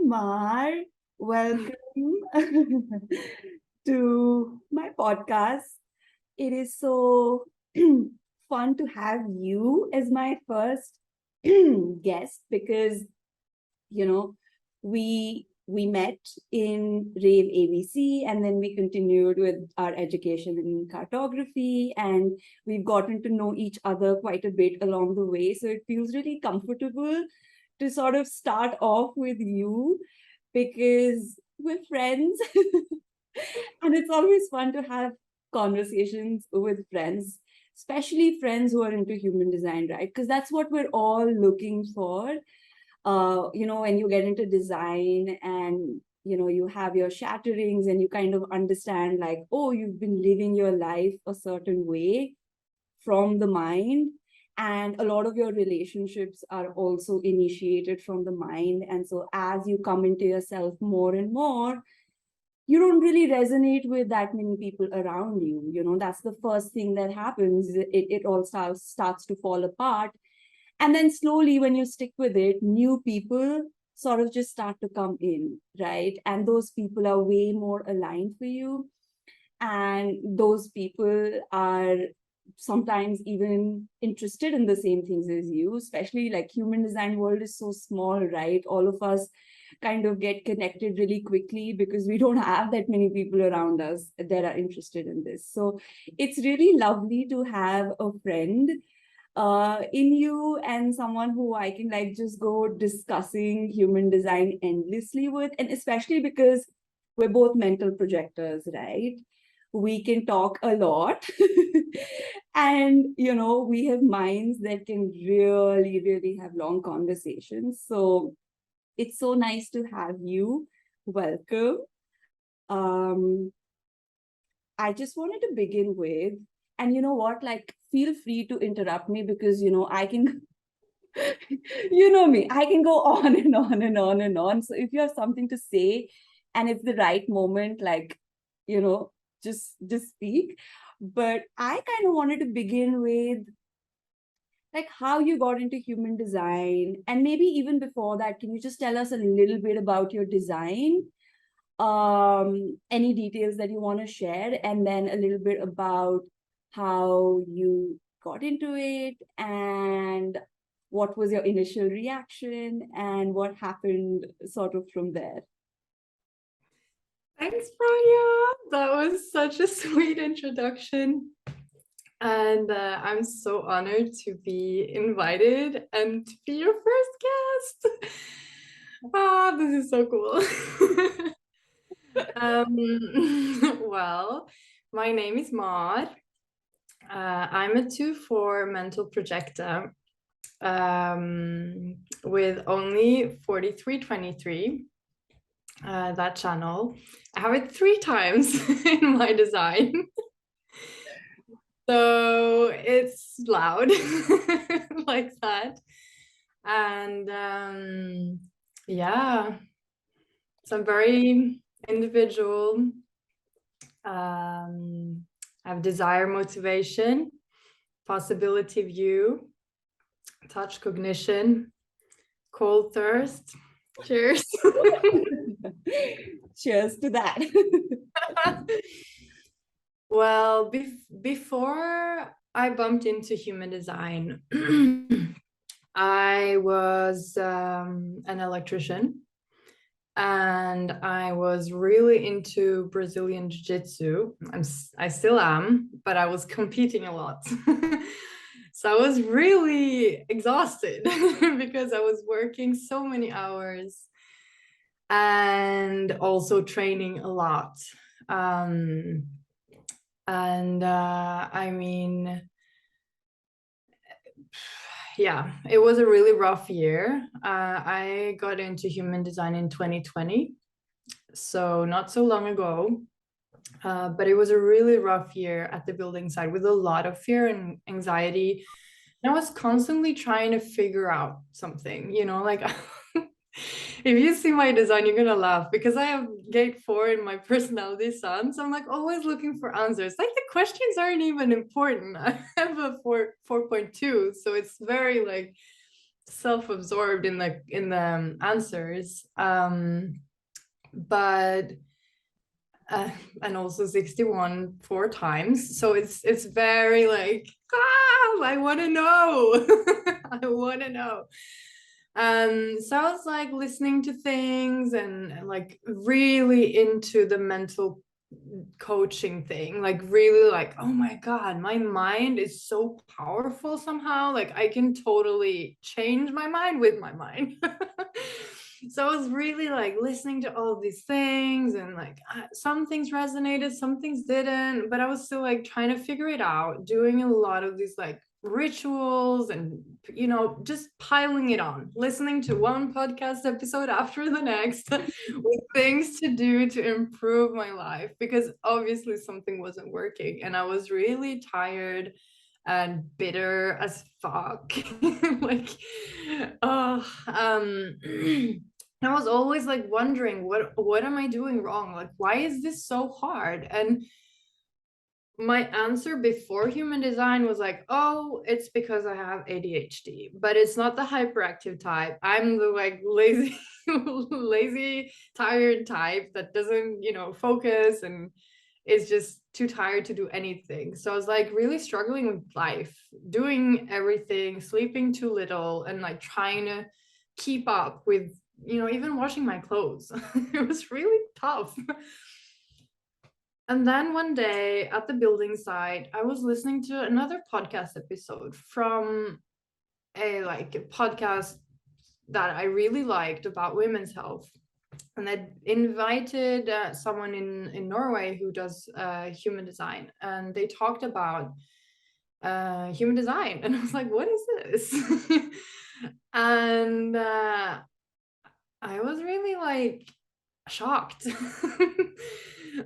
Mar. Welcome to my podcast. It is so fun to have you as my first guest because you know we met in Rave ABC and then we continued with our education in cartography and we've gotten to know each other quite a bit along the way. So it feels really comfortable to sort of start off with you because we're friends. And it's always fun to have conversations with friends, especially friends who are into human design, right? Because that's what we're all looking for. When you get into design and you have your shatterings and you kind of understand like, oh, you've been living your life a certain way from the mind, and a lot of your relationships are also initiated from the mind. And so as you come into yourself more and more, you don't really resonate with that many people around you. That's the first thing that happens. It all starts to fall apart, and then slowly when you stick with it, new people sort of just start to come in, right? And those people are way more aligned for you, and those people are sometimes even interested in the same things as you. Especially like human design world is so small, right? All of us kind of get connected really quickly because we don't have that many people around us that are interested in this. So it's really lovely to have a friend in you and someone who I can like just go discussing human design endlessly with, and especially because we're both mental projectors, right? We can talk a lot. And we have minds that can really, really have long conversations. So it's so nice to have you. Welcome. um I just wanted to begin with, and you know what, like, feel free to interrupt me because I can you know me, I can go on and on and on and on. So if you have something to say and it's the right moment, like, just speak. But I kind of wanted to begin with like how you got into human design, and maybe even before that, can you just tell us a little bit about your design, any details that you want to share, and then a little bit about how you got into it and what was your initial reaction and what happened sort of from there. Thanks, Rania. That was such a sweet introduction. And I'm so honored to be invited and to be your first guest. This is so cool. Well, my name is Mar. I'm a 2/4 mental projector with only 4323. That channel. I have it 3 times in my design. So it's loud like that. And yeah, so I'm very individual. I have desire, motivation, possibility view, touch, cognition, cold, thirst. Cheers. Cheers to that. Well, before I bumped into human design, I was an electrician, and I was really into Brazilian Jiu-Jitsu. I still am, but I was competing a lot. So I was really exhausted because I was working so many hours and also training a lot. I mean, yeah, it was a really rough year. I got into human design in 2020, so not so long ago. But it was a really rough year at the building site with a lot of fear and anxiety. And I was constantly trying to figure out something, like if you see my design, you're gonna laugh because I have gate 4 in my personality sun. So I'm like always looking for answers. Like the questions aren't even important. I have a 4.2, so it's very like self-absorbed in the answers. But and also 61 4 times, so it's very like, I want to know. I want to know. So I was like listening to things and like really into the mental coaching thing, like really like, oh my god, my mind is so powerful somehow, like I can totally change my mind with my mind. So I was really like listening to all of these things, and like some things resonated, some things didn't, but I was still like trying to figure it out, doing a lot of these like rituals and, you know, just piling it on, listening to one podcast episode after the next with things to do to improve my life, because obviously something wasn't working and I was really tired and bitter as fuck. Like, oh, I was always like wondering, what am I doing wrong? Like, why is this so hard? And my answer before human design was like, oh, it's because I have ADHD, but it's not the hyperactive type. I'm the like lazy, lazy, tired type that doesn't, you know, focus and is just too tired to do anything. So I was like really struggling with life, doing everything, sleeping too little, and like trying to keep up with, you know, even washing my clothes. It was really tough. And then one day at the building site, I was listening to another podcast episode from a podcast that I really liked about women's health. And they invited someone in Norway who does human design. And they talked about human design. And I was like, what is this? And I was really like shocked.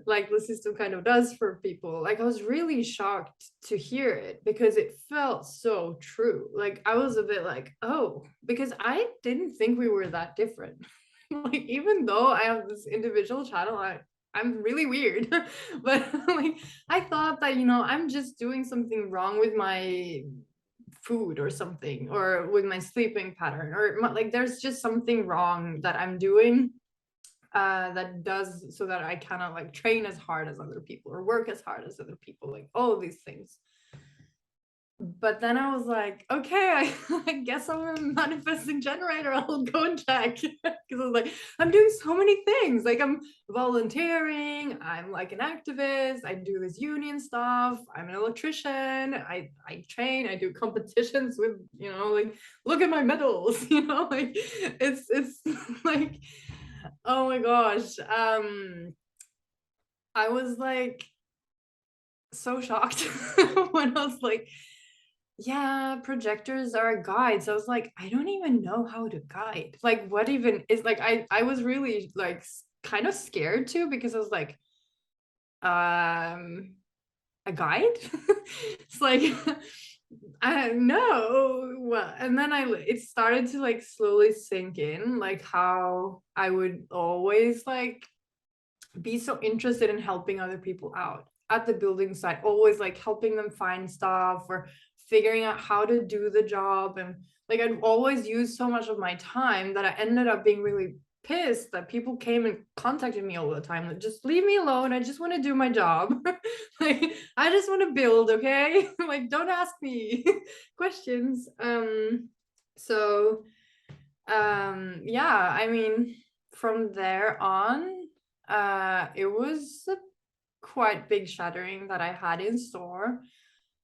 Like the system kind of does for people. Like I was really shocked to hear it because it felt so true. Like I was a bit like, oh, because I didn't think we were that different. Like even though I have this individual channel, I'm really weird. But like I thought that, you know, I'm just doing something wrong with my food or something, or with my sleeping pattern, or like there's just something wrong that I'm doing that does so that I cannot like train as hard as other people or work as hard as other people, like all of these things. But then I was like, okay, I guess I'm a manifesting generator. I'll go and check. Because I was like, I'm doing so many things. Like I'm volunteering, I'm like an activist, I do this union stuff, I'm an electrician, I train, I do competitions with, you know, like look at my medals, you know, like it's like, oh my gosh. I was like so shocked when I was like, yeah, projectors are a guide. So I was like, I don't even know how to guide. Like, what even is like, I was really like kind of scared too, because I was like, a guide? It's like, I don't know. Well, and then it started to like slowly sink in, like how I would always like be so interested in helping other people out at the building site, always like helping them find stuff or figuring out how to do the job. And like I'd always use so much of my time that I ended up being really pissed that people came and contacted me all the time, like, just leave me alone, I just want to do my job. Like I just want to build, okay? Like don't ask me questions. So yeah, I mean, from there on, it was a quite big shattering that I had in store.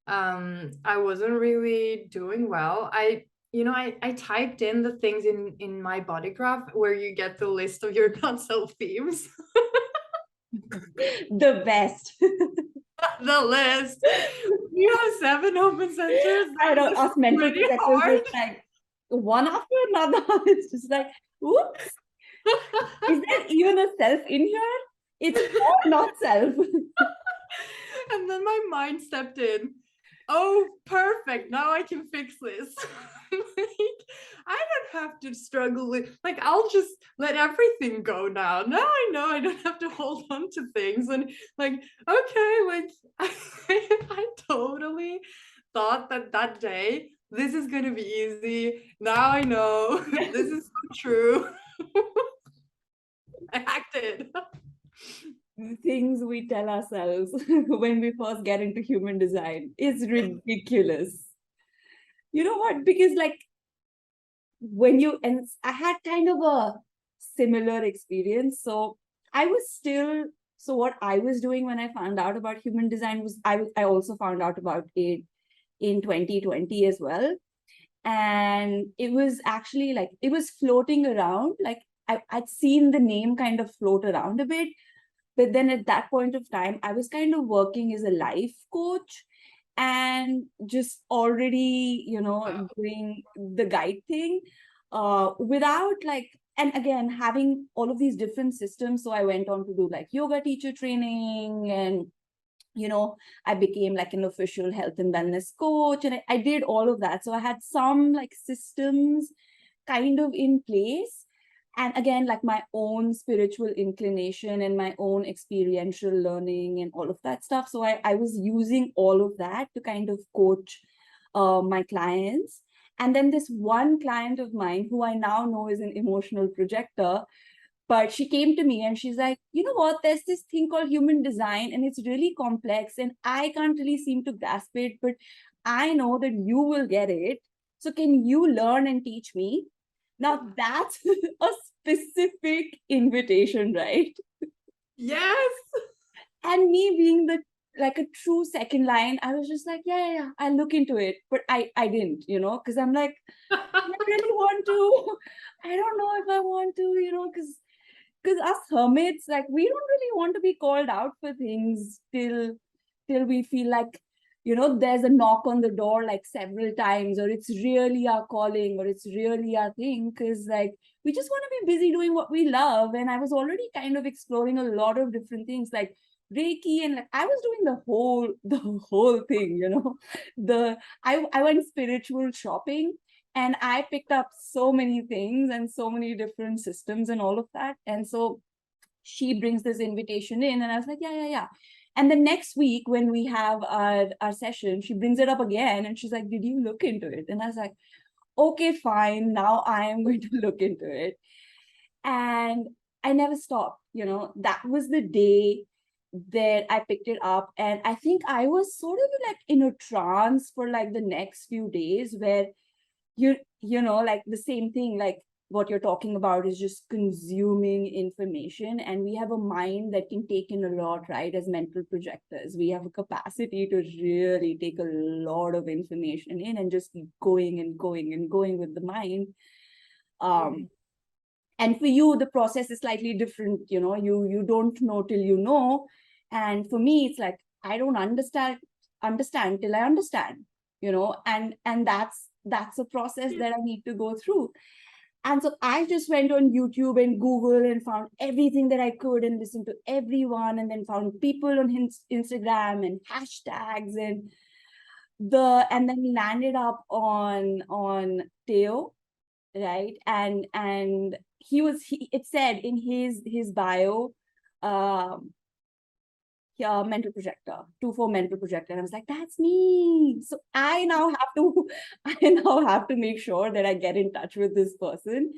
I wasn't really doing well. I typed in the things in my body graph where you get the list of your not self themes. The best. The list. You have 7 open centers. I don't ask mental Pretty projectors, hard. it's like one after another. It's just like, oops. Is there even a self in here? It's all not self. And then my mind stepped in. Oh, perfect. Now I can fix this. Like, I don't have to struggle with, like, I'll just let everything go now. Now I know I don't have to hold on to things. And like, okay, like, I totally thought that day this is going to be easy. Now I know. This is so true. I acted. Things we tell ourselves when we first get into human design is ridiculous. You know what? Because like when you, and I had kind of a similar experience. So I was still, so what I was doing when I found out about human design was I also found out about it in 2020 as well. And it was actually like, it was floating around. Like I'd seen the name kind of float around a bit. But then at that point of time, I was kind of working as a life coach and just already, doing the guide thing without like, and again, having all of these different systems. So I went on to do like yoga teacher training, and I became like an official health and wellness coach, and I did all of that. So I had some like systems kind of in place. And again, like my own spiritual inclination and my own experiential learning and all of that stuff. So I was using all of that to kind of coach my clients. And then this one client of mine, who I now know is an emotional projector, but she came to me and she's like, you know what, there's this thing called human design and it's really complex and I can't really seem to grasp it, but I know that you will get it. So can you learn and teach me? Now that's a specific invitation, right? Yes. And me being the like a true second line, I was just like, yeah, I'll look into it. But I didn't, because I'm like, I really want to. I don't know if I want to, because us hermits, like we don't really want to be called out for things till we feel like, there's a knock on the door like several times, or it's really our calling, or it's really our thing. Because like we just want to be busy doing what we love. And I was already kind of exploring a lot of different things like Reiki, and like I was doing the whole thing, I went spiritual shopping, and I picked up so many things and so many different systems and all of that. And so she brings this invitation in, and I was like, yeah. And the next week when we have our session, she brings it up again and she's like, did you look into it? And I was like, okay, fine, now I am going to look into it. And I never stopped. That was the day that I picked it up. And I think I was sort of like in a trance for like the next few days, where like the same thing, like what you're talking about is just consuming information. And we have a mind that can take in a lot, right? As mental projectors, we have a capacity to really take a lot of information in and just keep going and going and going with the mind. And for you, the process is slightly different. You don't know till you know. And for me, it's like I don't understand till I understand. And that's a process that I need to go through. And so I just went on YouTube and Google and found everything that I could and listened to everyone, and then found people on Instagram and hashtags, and then landed up on Teo, right? And it said in his bio, yeah, mental projector, 2-4 mental projector. And I was like, that's me. So I now have to make sure that I get in touch with this person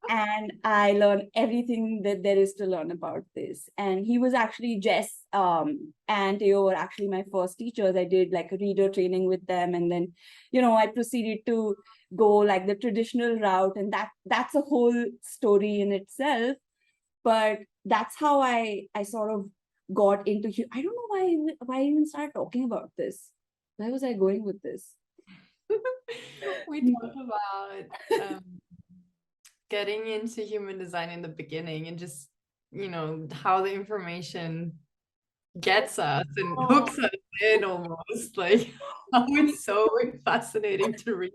and I learn everything that there is to learn about this. And he was actually Jess and Teo were actually my first teachers. I did like a reader training with them, and then I proceeded to go like the traditional route, and that's a whole story in itself. But that's how I sort of got into. I don't know why I even started talking about this. Where was I going with this? We talked about getting into human design in the beginning, and just how the information gets us and hooks us in almost, like how it's so fascinating to read.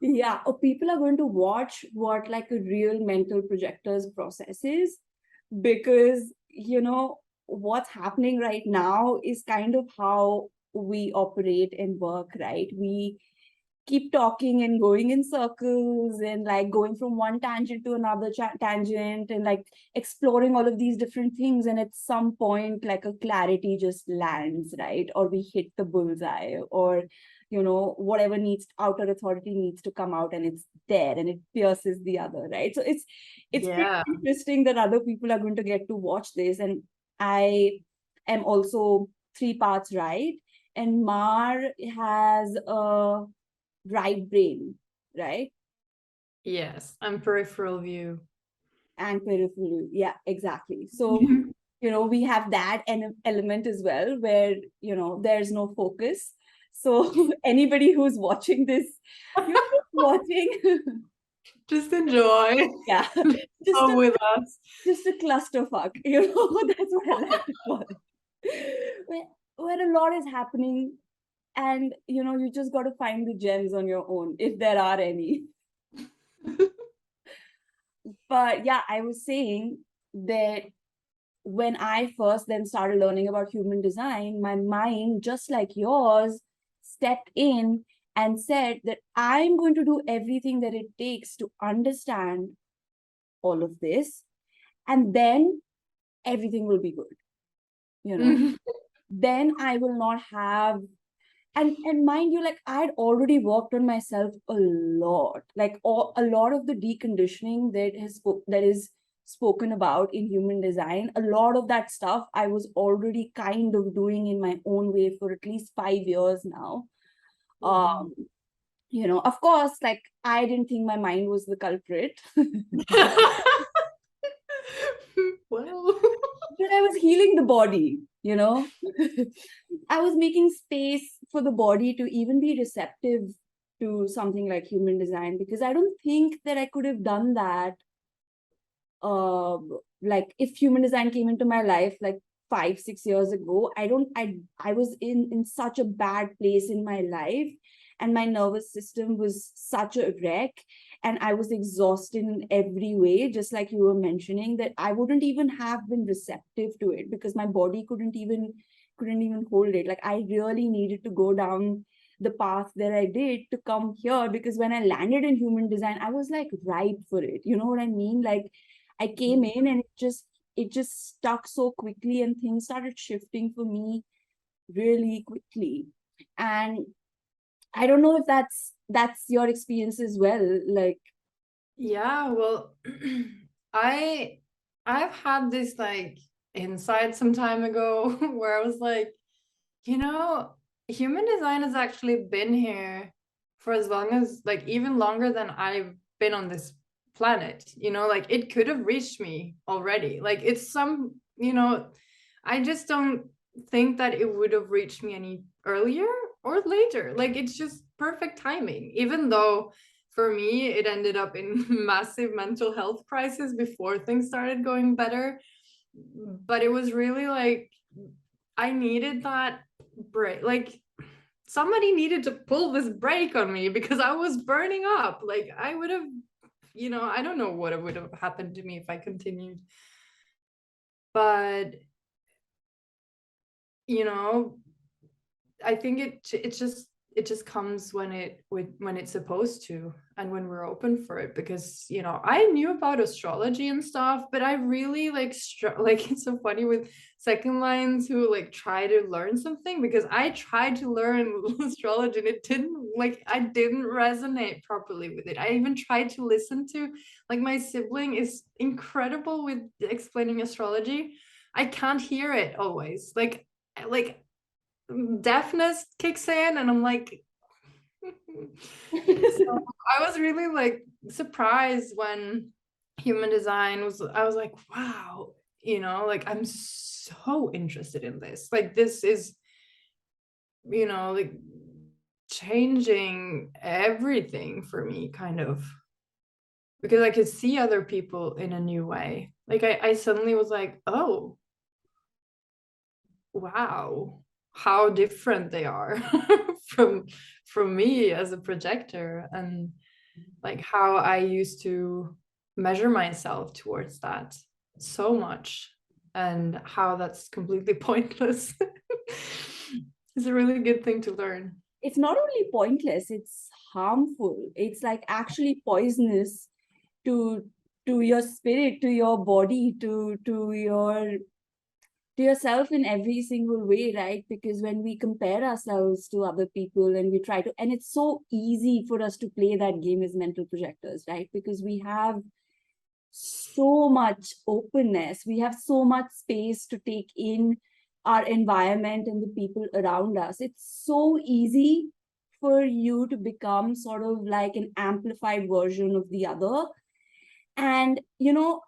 Yeah, or people are going to watch what like a real mental projector's process is, because what's happening right now is kind of how we operate and work, right? We keep talking and going in circles and like going from one tangent to another tangent and like exploring all of these different things, and at some point like a clarity just lands, right? Or we hit the bullseye, or whatever outer authority needs to come out, and it's there and it pierces the other, right? So it's pretty Yeah. interesting that other people are going to get to watch this. And I am also 3 parts right, and Mar has a right brain, right? Yes, I'm peripheral view. And peripheral, yeah, exactly. So we have that element as well, where there's no focus. So anybody who's watching this, watching, Just enjoy. yeah, just Come a, with us. just a clusterfuck. That's what I like to call it. Where a lot is happening, and you just got to find the gems on your own, if there are any. But yeah, I was saying that when I first then started learning about human design, my mind, just like yours, stepped in and said that I'm going to do everything that it takes to understand all of this, and then everything will be good. Then I will not have, and mind you, like, I had already worked on myself a lot, like a lot of the deconditioning that is spoken about in human design. A lot of that stuff I was already kind of doing in my own way for at least 5 years now. Of course, like, I didn't think my mind was the culprit. Well, But I was healing the body. I was making space for the body to even be receptive to something like human design, because I don't think that I could have done that. Like, if human design came into my life like 5-6 years ago, I was in such a bad place in my life, and my nervous system was such a wreck, and I was exhausted in every way, just like you were mentioning, that I wouldn't even have been receptive to it, because my body couldn't even hold it. Like, I really needed to go down the path that I did to come here, because when I landed in human design, I was like ripe for it. You know what I mean? Like, I came in and it just stuck so quickly, and things started shifting for me really quickly. And I don't know if that's your experience as well. Like, yeah, well, I've had this like insight some time ago where I was like, human design has actually been here for as long as, like, even longer than I've been on this planet. Like, it could have reached me already. Like, it's I just don't think that it would have reached me any earlier or later. Like, it's just perfect timing, even though for me it ended up in massive mental health crisis before things started going better. But it was really like, I needed that break. Like, somebody needed to pull this brake on me, because I was burning up. Like, I would have, I don't know what would have happened to me if I continued. But I think it just comes when it's supposed to, and when we're open for it. Because I knew about astrology and stuff, but I really like it's so funny with second lines who like try to learn something, because I tried to learn astrology and I didn't resonate properly with it. I even tried to listen to, like, my sibling is incredible with explaining astrology. I can't hear it always. Like deafness kicks in, and I'm like so I was really like surprised when human design I was like, wow, like, I'm so interested in this. Like, this is like changing everything for me, kind of, because I could see other people in a new way. Like, I suddenly was like, oh wow, how different they are from me as a projector, and like how I used to measure myself towards that so much, and how that's completely pointless. It's a really good thing to learn. it's not only pointless, it's harmful. It's like actually poisonous to your spirit, to your body, to to yourself in every single way, right? Because when we compare ourselves to other people and we try to, and it's so easy for us to play that game as mental projectors, right? Because we have so much openness, we have so much space to take in our environment and the people around us. It's so easy for you to become sort of like an amplified version of the other. And,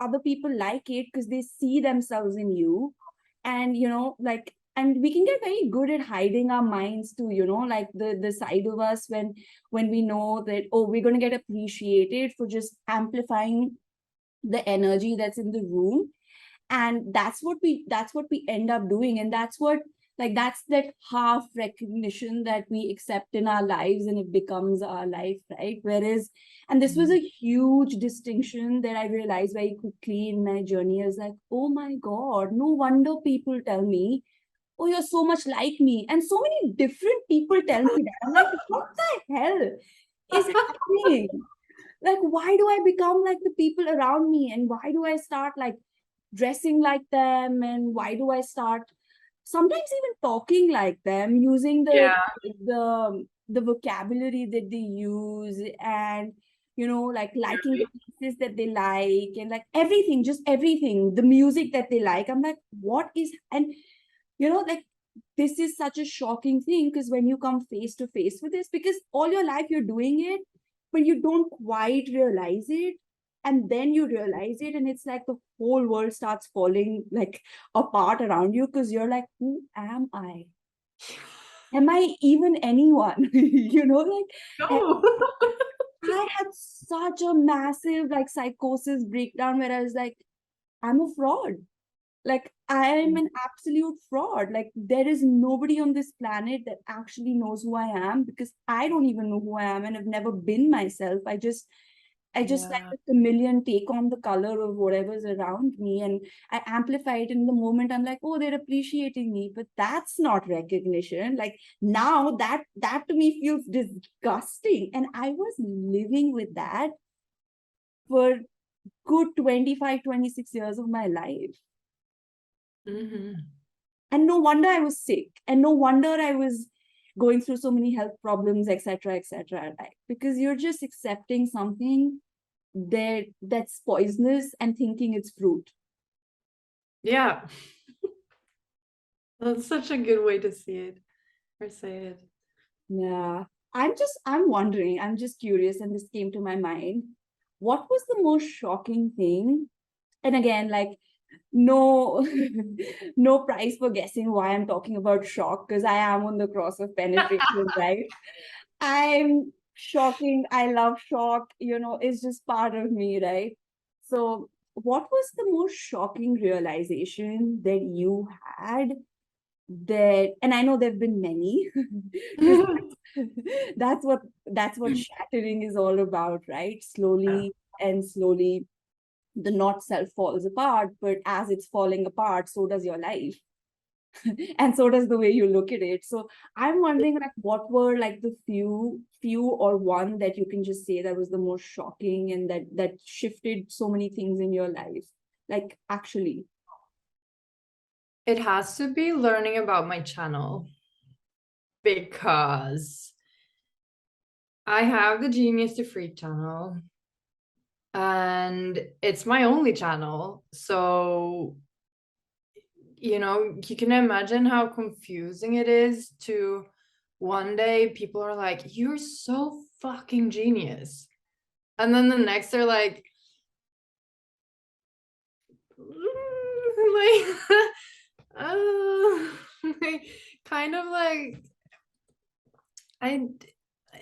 other people like it because they see themselves in you. And, like, and we can get very good at hiding our minds too, like the side of us when we know that, oh, we're going to get appreciated for just amplifying the energy that's in the room. And that's what we end up doing. And that's that half recognition that we accept in our lives, and it becomes our life, right? Whereas, and this was a huge distinction that I realized very quickly in my journey, is like, oh my god, no wonder people tell me, oh, you're so much like me. And so many different people tell me that. I'm like, what the hell is happening? Like, why do I become like the people around me, and why do I start like dressing like them, and why do I start sometimes even talking like them, using Yeah. the vocabulary that they use, and like liking the pieces that they like, and like everything, just everything, the music that they like. I'm like, what is, and like, this is such a shocking thing, because when you come face to face with this, because all your life you're doing it, but you don't quite realize it, and then you realize it, and it's like the whole world starts falling like apart around you, because you're like, who am I? Am I even anyone? Like, No. I had such a massive like psychosis breakdown where I was like, I'm a fraud. Like, I am an absolute fraud. Like, there is nobody on this planet that actually knows who I am, because I don't even know who I am, and I've never been myself. I just like Yeah. a chameleon take on the color of whatever's around me, and I amplify it in the moment. I'm like, oh, they're appreciating me, but that's not recognition. Like, now that to me feels disgusting. And I was living with that for good 25, 26 years of my life. Mm-hmm. And no wonder I was sick, and no wonder I was going through so many health problems, etc., right? Because you're just accepting something that's poisonous and thinking it's fruit. Yeah. That's such a good way to see it or say it. Yeah. I'm wondering, I'm just curious, and this came to my mind. What was the most shocking thing? And again, like, no no prize for guessing why I'm talking about shock, because I am on the cross of penetration, right? I'm shocking. I love shock. It's just part of me, right? So, what was the most shocking realization that you had? That, and I know there have been many, because that's what shattering is all about, right? Yeah. Slowly and slowly, the not self falls apart, but as it's falling apart, so does your life. And so does the way you look at it. So I'm wondering, like, what were like the few or one that you can just say that was the most shocking, and that shifted so many things in your life, like, actually. It has to be learning about my channel, because I have the Genius to Freak channel, and it's my only channel. So, you can imagine how confusing it is to one day people are like, you're so fucking genius. And then the next they're like, like, like, kind of like, I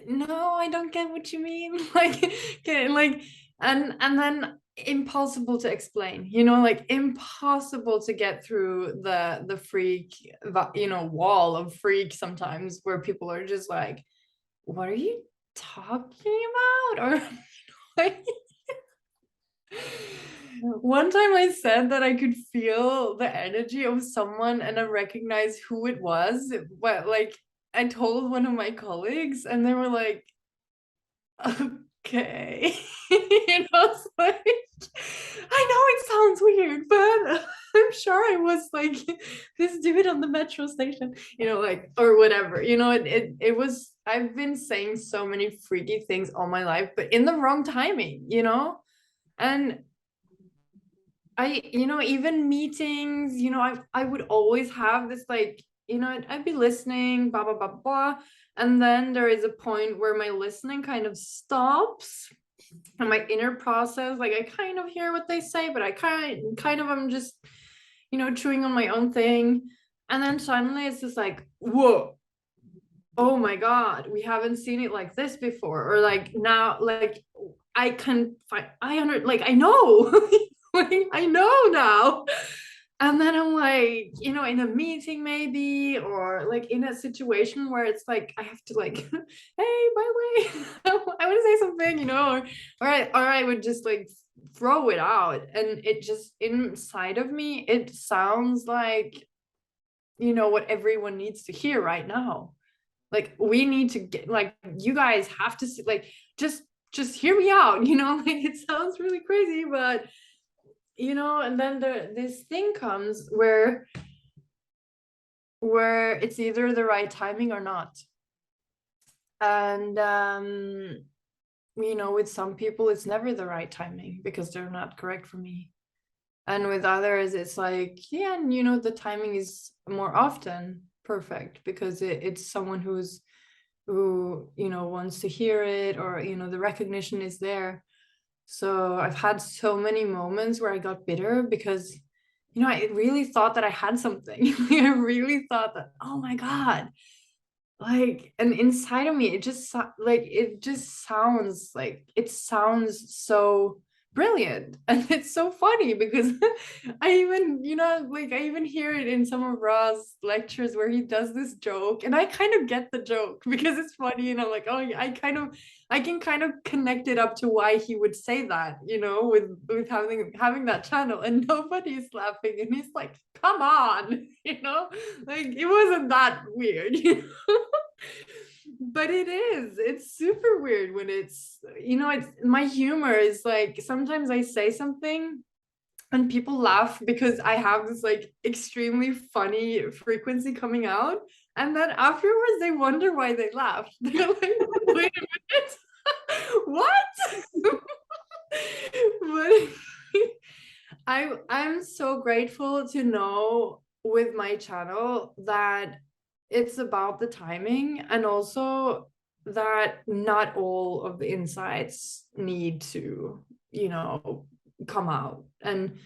no, I don't get what you mean. Like, okay, like, and then impossible to explain, like impossible to get through the freak, wall of freak sometimes, where people are just like, what are you talking about? Or like, one time I said that I could feel the energy of someone and I recognized who it was, but like I told one of my colleagues and they were like, okay. It's like, I know it sounds weird, but I'm sure I was like this dude on the metro station, you know, like, or whatever, you know. It was, I've been saying so many freaky things all my life, but in the wrong timing, you know. And I, you know, even meetings, you know, I would always have this, like, you know, I'd be listening, blah, blah, blah, blah. And then there is a point where my listening kind of stops and my inner process, like I kind of hear what they say, but I kind of am just, you know, chewing on my own thing. And then suddenly it's just like, whoa, oh my God, we haven't seen it like this before. Or like now, like I can find, like, I know, like, I know now. And then I'm like, you know, in a meeting maybe, or like in a situation where it's like, I have to like, hey, by the way, I want to say something, you know, or I would just like throw it out. And it just, inside of me, it sounds like, you know, what everyone needs to hear right now. Like, we need to get, like, you guys have to see, like, just hear me out, you know. Like, it sounds really crazy, but you know. And then this thing comes where it's either the right timing or not. And you know, with some people it's never the right timing because they're not correct for me. And with others it's like, yeah, and you know, the timing is more often perfect because it's someone who, you know, wants to hear it, or you know, the recognition is there. So I've had so many moments where I got bitter because, you know, I really thought that I had something. I really thought that, oh my God, like, and inside of me it just like, it just sounds like, it sounds so brilliant. And it's so funny because I even, you know, like, I even hear it in some of Ra's lectures where he does this joke, and I kind of get the joke because it's funny, and I'm like, oh yeah, I can kind of connect it up to why he would say that, you know, with having that channel, and nobody's laughing, and he's like, come on, you know, like, it wasn't that weird, you know. But it's super weird when it's, you know, it's, my humor is like, sometimes I say something and people laugh because I have this like extremely funny frequency coming out, and then afterwards they wonder why they laughed. They're like, wait a minute, what? But I'm so grateful to know with my channel that it's about the timing, and also that not all of the insights need to, you know, come out. And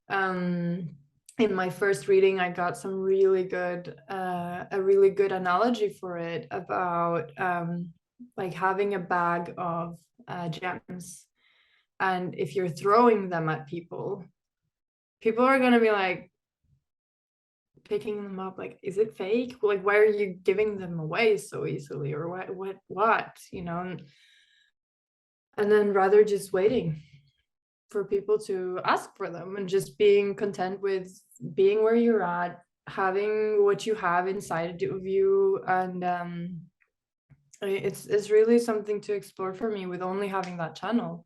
in my first reading I got some really good a really good analogy for it about like having a bag of gems, and if you're throwing them at people are going to be like picking them up, like, is it fake, like, why are you giving them away so easily, or what, you know. And then rather just waiting for people to ask for them, and just being content with being where you're at, having what you have inside of you. And it's really something to explore for me with only having that channel.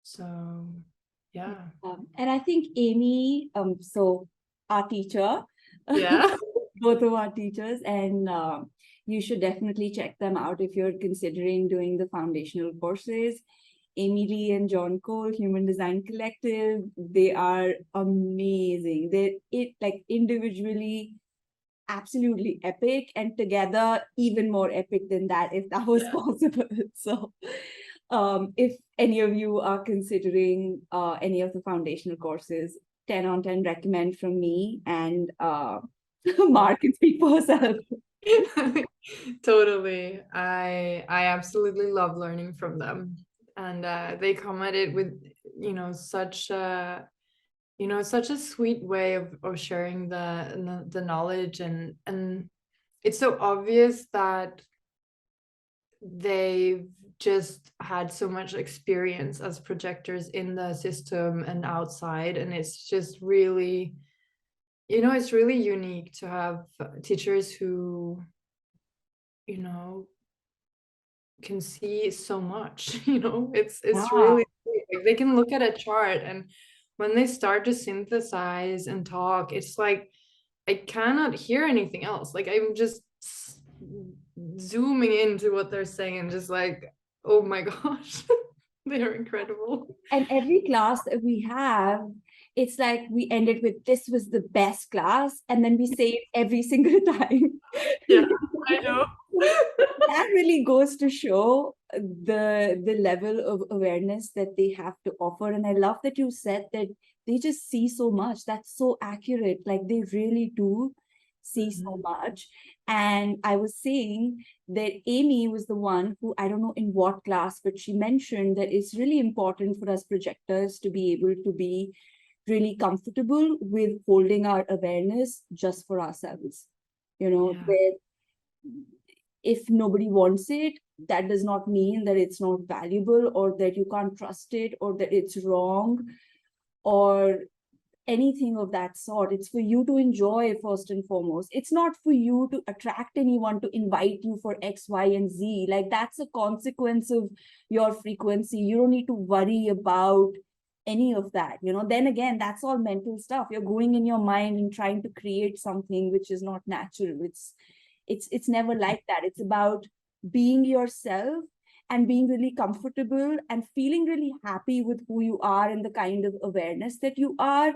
So yeah. And I think Amy, so our teacher, Yeah. both of our teachers, and you should definitely check them out if you're considering doing the foundational courses. Amy Lee and John Cole, Human Design Collective, they are amazing. It like individually absolutely epic, and together even more epic than that, if that was possible. So if any of you are considering any of the foundational courses, 10 on 10 recommend from me, and Mar can speak for herself. Totally. I absolutely love learning from them, and they come at it with, you know, such such a sweet way of sharing the knowledge, and it's so obvious that they've just had so much experience as projectors in the system and outside, and it's just really, you know, it's really unique to have teachers who, you know, can see so much. You know, it's really, like, they can look at a chart and when they start to synthesize and talk, it's like I cannot hear anything else. Like I'm just zooming into what they're saying, just like, oh my gosh, they're incredible. And every class that we have, it's like we ended with this was the best class, and then we say it every single time. Yeah, I know. That really goes to show the level of awareness that they have to offer. And I love that you said that they just see so much. That's so accurate. Like they really do see so much. And I was saying that Amy was the one who, I don't know in what class, but she mentioned that it's really important for us projectors to be able to be really comfortable with holding our awareness just for ourselves. You know, Yeah. where if nobody wants it, that does not mean that it's not valuable or that you can't trust it or that it's wrong or anything of that sort. It's for you to enjoy first and foremost. It's not for you to attract anyone to invite you for X, Y, and Z. Like that's a consequence of your frequency. You don't need to worry about any of that. You know, then again, that's all mental stuff. You're going in your mind and trying to create something which is not natural. It's never like that. It's about being yourself and being really comfortable and feeling really happy with who you are and the kind of awareness that you are.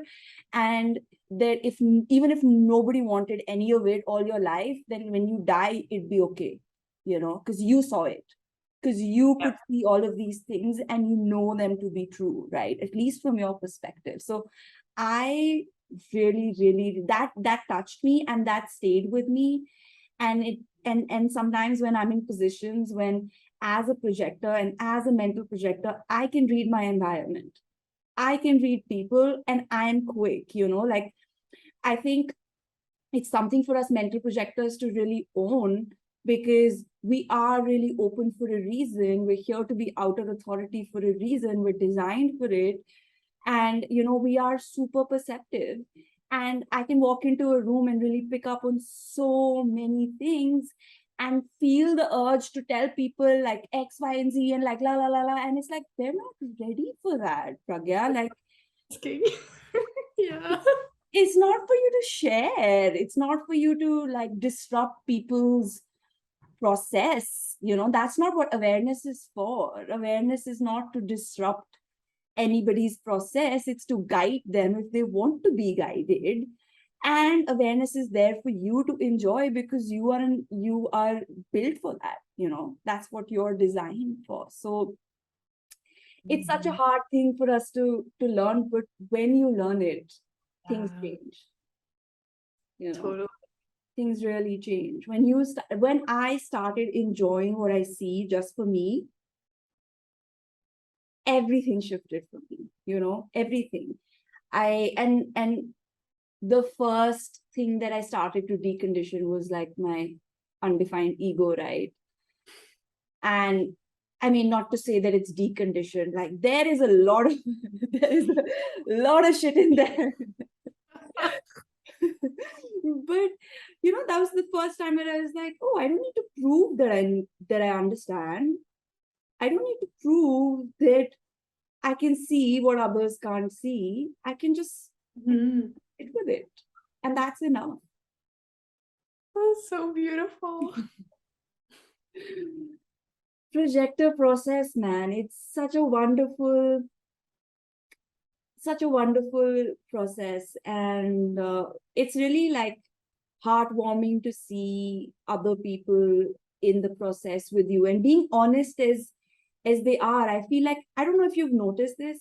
And that if even if nobody wanted any of it all your life, then when you die, it'd be okay, you know, because you saw it, because you could see all of these things and you know them to be true, right? At least from your perspective. So I really that touched me and that stayed with me. And it and sometimes when I'm in positions when as a projector and as a mental projector, I can read my environment, I can read people, and I'm quick, you know, like I think it's something for us mental projectors to really own, because we are really open for a reason. We're here to be outer authority for a reason. We're designed for it. And, you know, we are super perceptive. And I can walk into a room and really pick up on so many things and feel the urge to tell people like X, Y, and Z and like la la la la. And it's like, they're not ready for that, Pragya. Like, Yeah. it's not for you to share. It's not for you to like disrupt people's process. You know, that's not what awareness is for. Awareness is not to disrupt anybody's process. It's to guide them if they want to be guided. And awareness is there for you to enjoy because you are built for that. You know, that's what you're designed for. So it's such a hard thing for us to learn, but when you learn it, things change. You know, Totally. things really change when I started enjoying what I see just for me. Everything shifted for me, you know, everything. And the first thing that I started to decondition was like my undefined ego, right? And I mean, not to say that it's deconditioned, like there is a lot of there is a lot of shit in there. But you know, that was the first time that I was like, oh, I don't need to prove that I understand. I don't need to prove that I can see what others can't see. I can just sit with it. And that's enough. That's so beautiful. Projector process, man. It's such a wonderful process. And it's really like heartwarming to see other people in the process with you and being honest as they are. I feel like, I don't know if you've noticed this,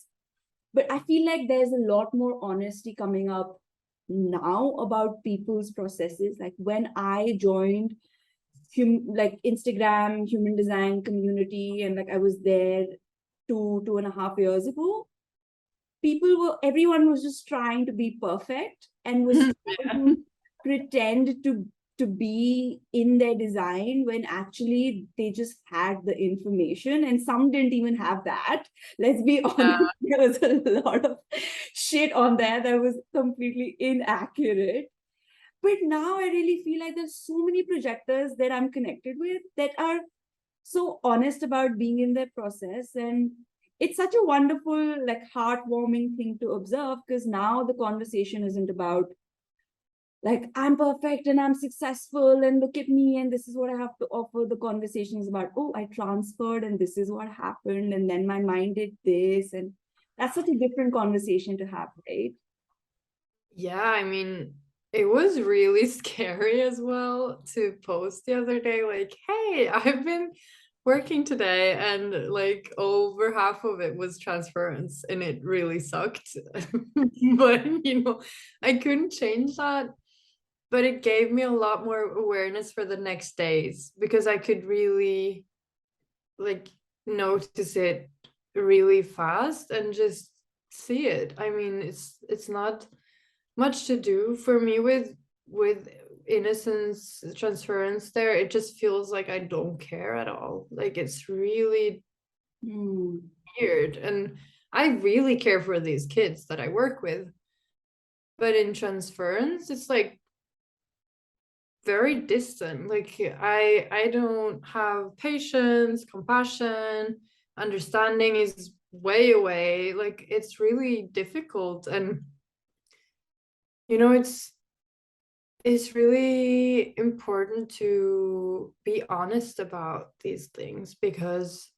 but I feel like there's a lot more honesty coming up now about people's processes. Like when I joined like Instagram human design community, and like I was there 2.5 years ago, everyone was just trying to be perfect and was trying to pretend to be in their design when actually they just had the information, and some didn't even have that. Let's be honest, there was a lot of shit on there that was completely inaccurate. But now I really feel like there's so many projectors that I'm connected with that are so honest about being in their process. And it's such a wonderful, like, heartwarming thing to observe, because now the conversation isn't about like I'm perfect and I'm successful and look at me and this is what I have to offer. The conversation is about, oh, I transferred and this is what happened and then my mind did this, and that's such a different conversation to have, right? Yeah, I mean, it was really scary as well to post the other day, like, hey, I've been working today, and like over half of it was transference, and it really sucked. But I couldn't change that. But it gave me a lot more awareness for the next days, because I could really like notice it really fast and just see it. I mean, it's not much to do for me with innocence transference there. It just feels like I don't care at all. Like, it's really weird. And I really care for these kids that I work with. But in transference, it's like very distant. Like, I don't have patience, compassion, understanding is way away. Like, it's really difficult. And it's really important to be honest about these things, because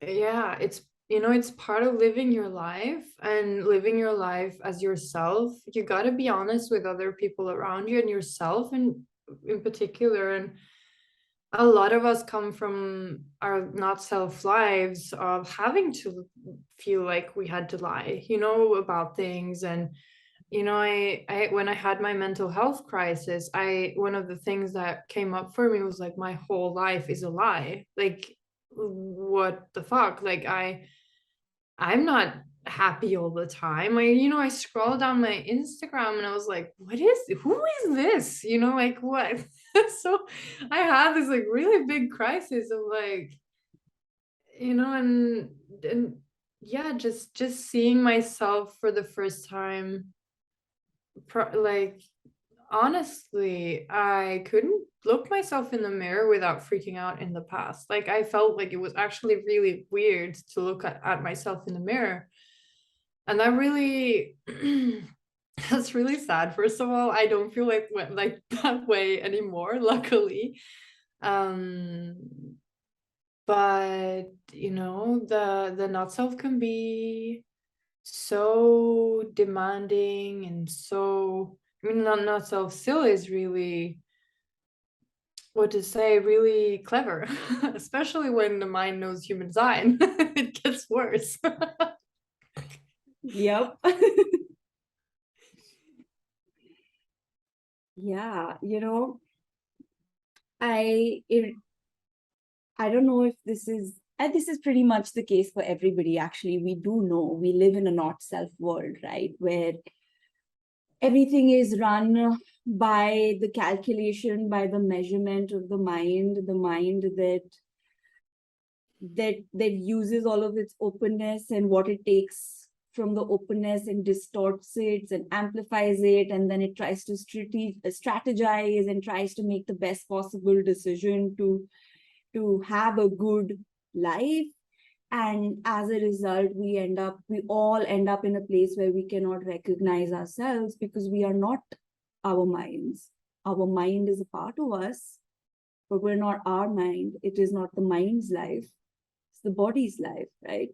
yeah, it's part of living your life, and living your life as yourself. You got to be honest with other people around you and yourself in particular. And a lot of us come from our not self lives of having to feel like we had to lie, about things. And I when I had my mental health crisis, one of the things that came up for me was like, my whole life is a lie. Like, what the fuck? Like, I'm not happy all the time. I scrolled down my Instagram and I was like, who is this? Like, what? So I had this like really big crisis of like, and yeah, just seeing myself for the first time. Like, honestly, I couldn't look myself in the mirror without freaking out in the past. Like, I felt like it was actually really weird to look at myself in the mirror. And that really that's really sad. First of all, I don't feel like that way anymore, luckily. Um, but the not self can be so demanding, and so, I mean, not self still is really, what to say, really clever. Especially when the mind knows human design. It gets worse. Yep. Yeah, I it, I don't know if this is, and this is pretty much the case for everybody. Actually, we do know we live in a not self world, right? Where everything is run by the calculation, by the measurement of the mind that uses all of its openness and what it takes from the openness and distorts it and amplifies it, and then it tries to strategize and tries to make the best possible decision to have a good life. And as a result, we all end up in a place where we cannot recognize ourselves, because we are not our minds. Our mind is a part of us, but we're not our mind. It is not the mind's life, it's the body's life, right?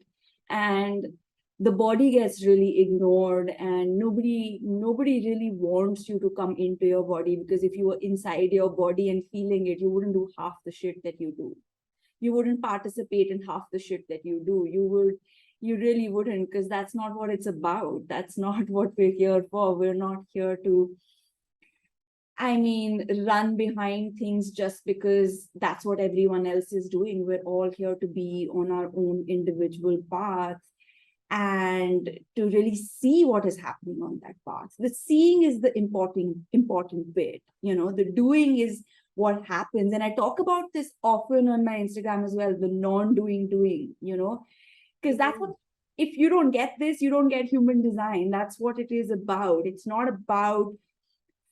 And the body gets really ignored, and nobody really wants you to come into your body, because if you were inside your body and feeling it, you wouldn't do half the shit that you do. You wouldn't participate in half the shit that you do. You really wouldn't, because that's not what it's about. That's not what we're here for. We're not here to, I mean, run behind things just because that's what everyone else is doing. We're all here to be on our own individual path and to really see what is happening on that path. The seeing is the important bit. The doing is what happens. And I talk about this often on my Instagram as well, the non-doing doing, because that's what, if you don't get this, you don't get human design. That's what it is about. It's not about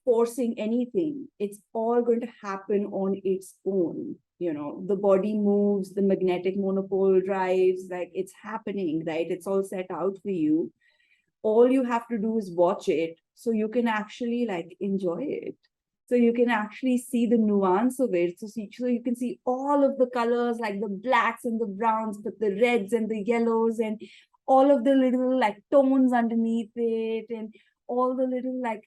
forcing anything. It's all going to happen on its own. the body moves, the magnetic monopole drives, like it's happening, right? It's all set out for you. All you have to do is watch it so you can actually like enjoy it. So you can actually see the nuance of it. So you can see all of the colors, like the blacks and the browns, but the reds and the yellows, and all of the little like tones underneath it, and all the little like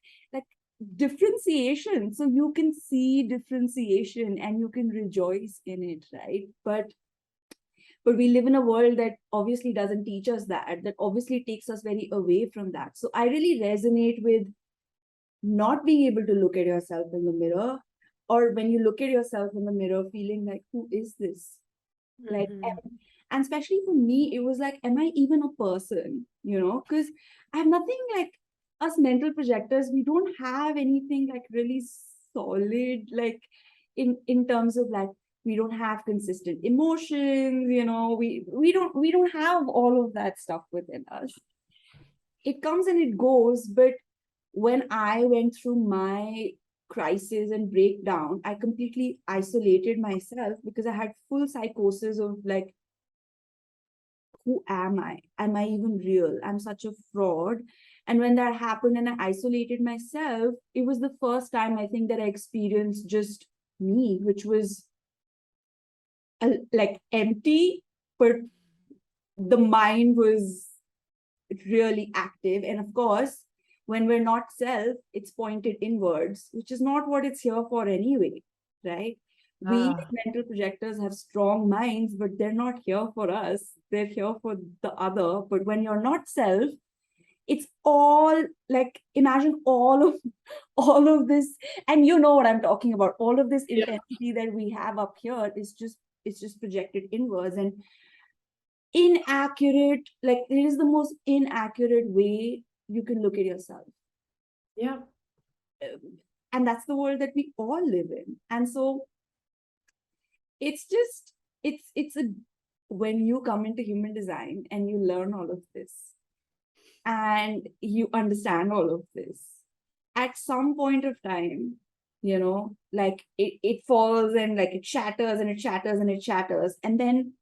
differentiation. So you can see differentiation and you can rejoice in it, right? But we live in a world that obviously doesn't teach us that obviously takes us very away from that. So I really resonate with not being able to look at yourself in the mirror, or when you look at yourself in the mirror feeling like, who is this? Like, and especially for me, it was like, am I even a person? Because I have nothing like us mental projectors. We don't have anything like really solid, like in terms of like, we don't have consistent emotions. We don't have all of that stuff within us. It comes and it goes. But when I went through my crisis and breakdown, I completely isolated myself because I had full psychosis of like, who am I? Am I even real? I'm such a fraud. And when that happened and I isolated myself, it was the first time I think that I experienced just me, which was like empty, but the mind was really active. And of course, when we're not self, it's pointed inwards, which is not what it's here for anyway, right? We mental projectors have strong minds, but they're not here for us. They're here for the other. But when you're not self, it's all like, imagine all of this, and you know what I'm talking about. All of this intensity that we have up here is just projected inwards. And inaccurate, like it is the most inaccurate way you can look at yourself. Yeah. And that's the world that we all live in. And so it's a when you come into human design and you learn all of this and you understand all of this, at some point of time, like it falls and like it shatters and it shatters and it shatters, and then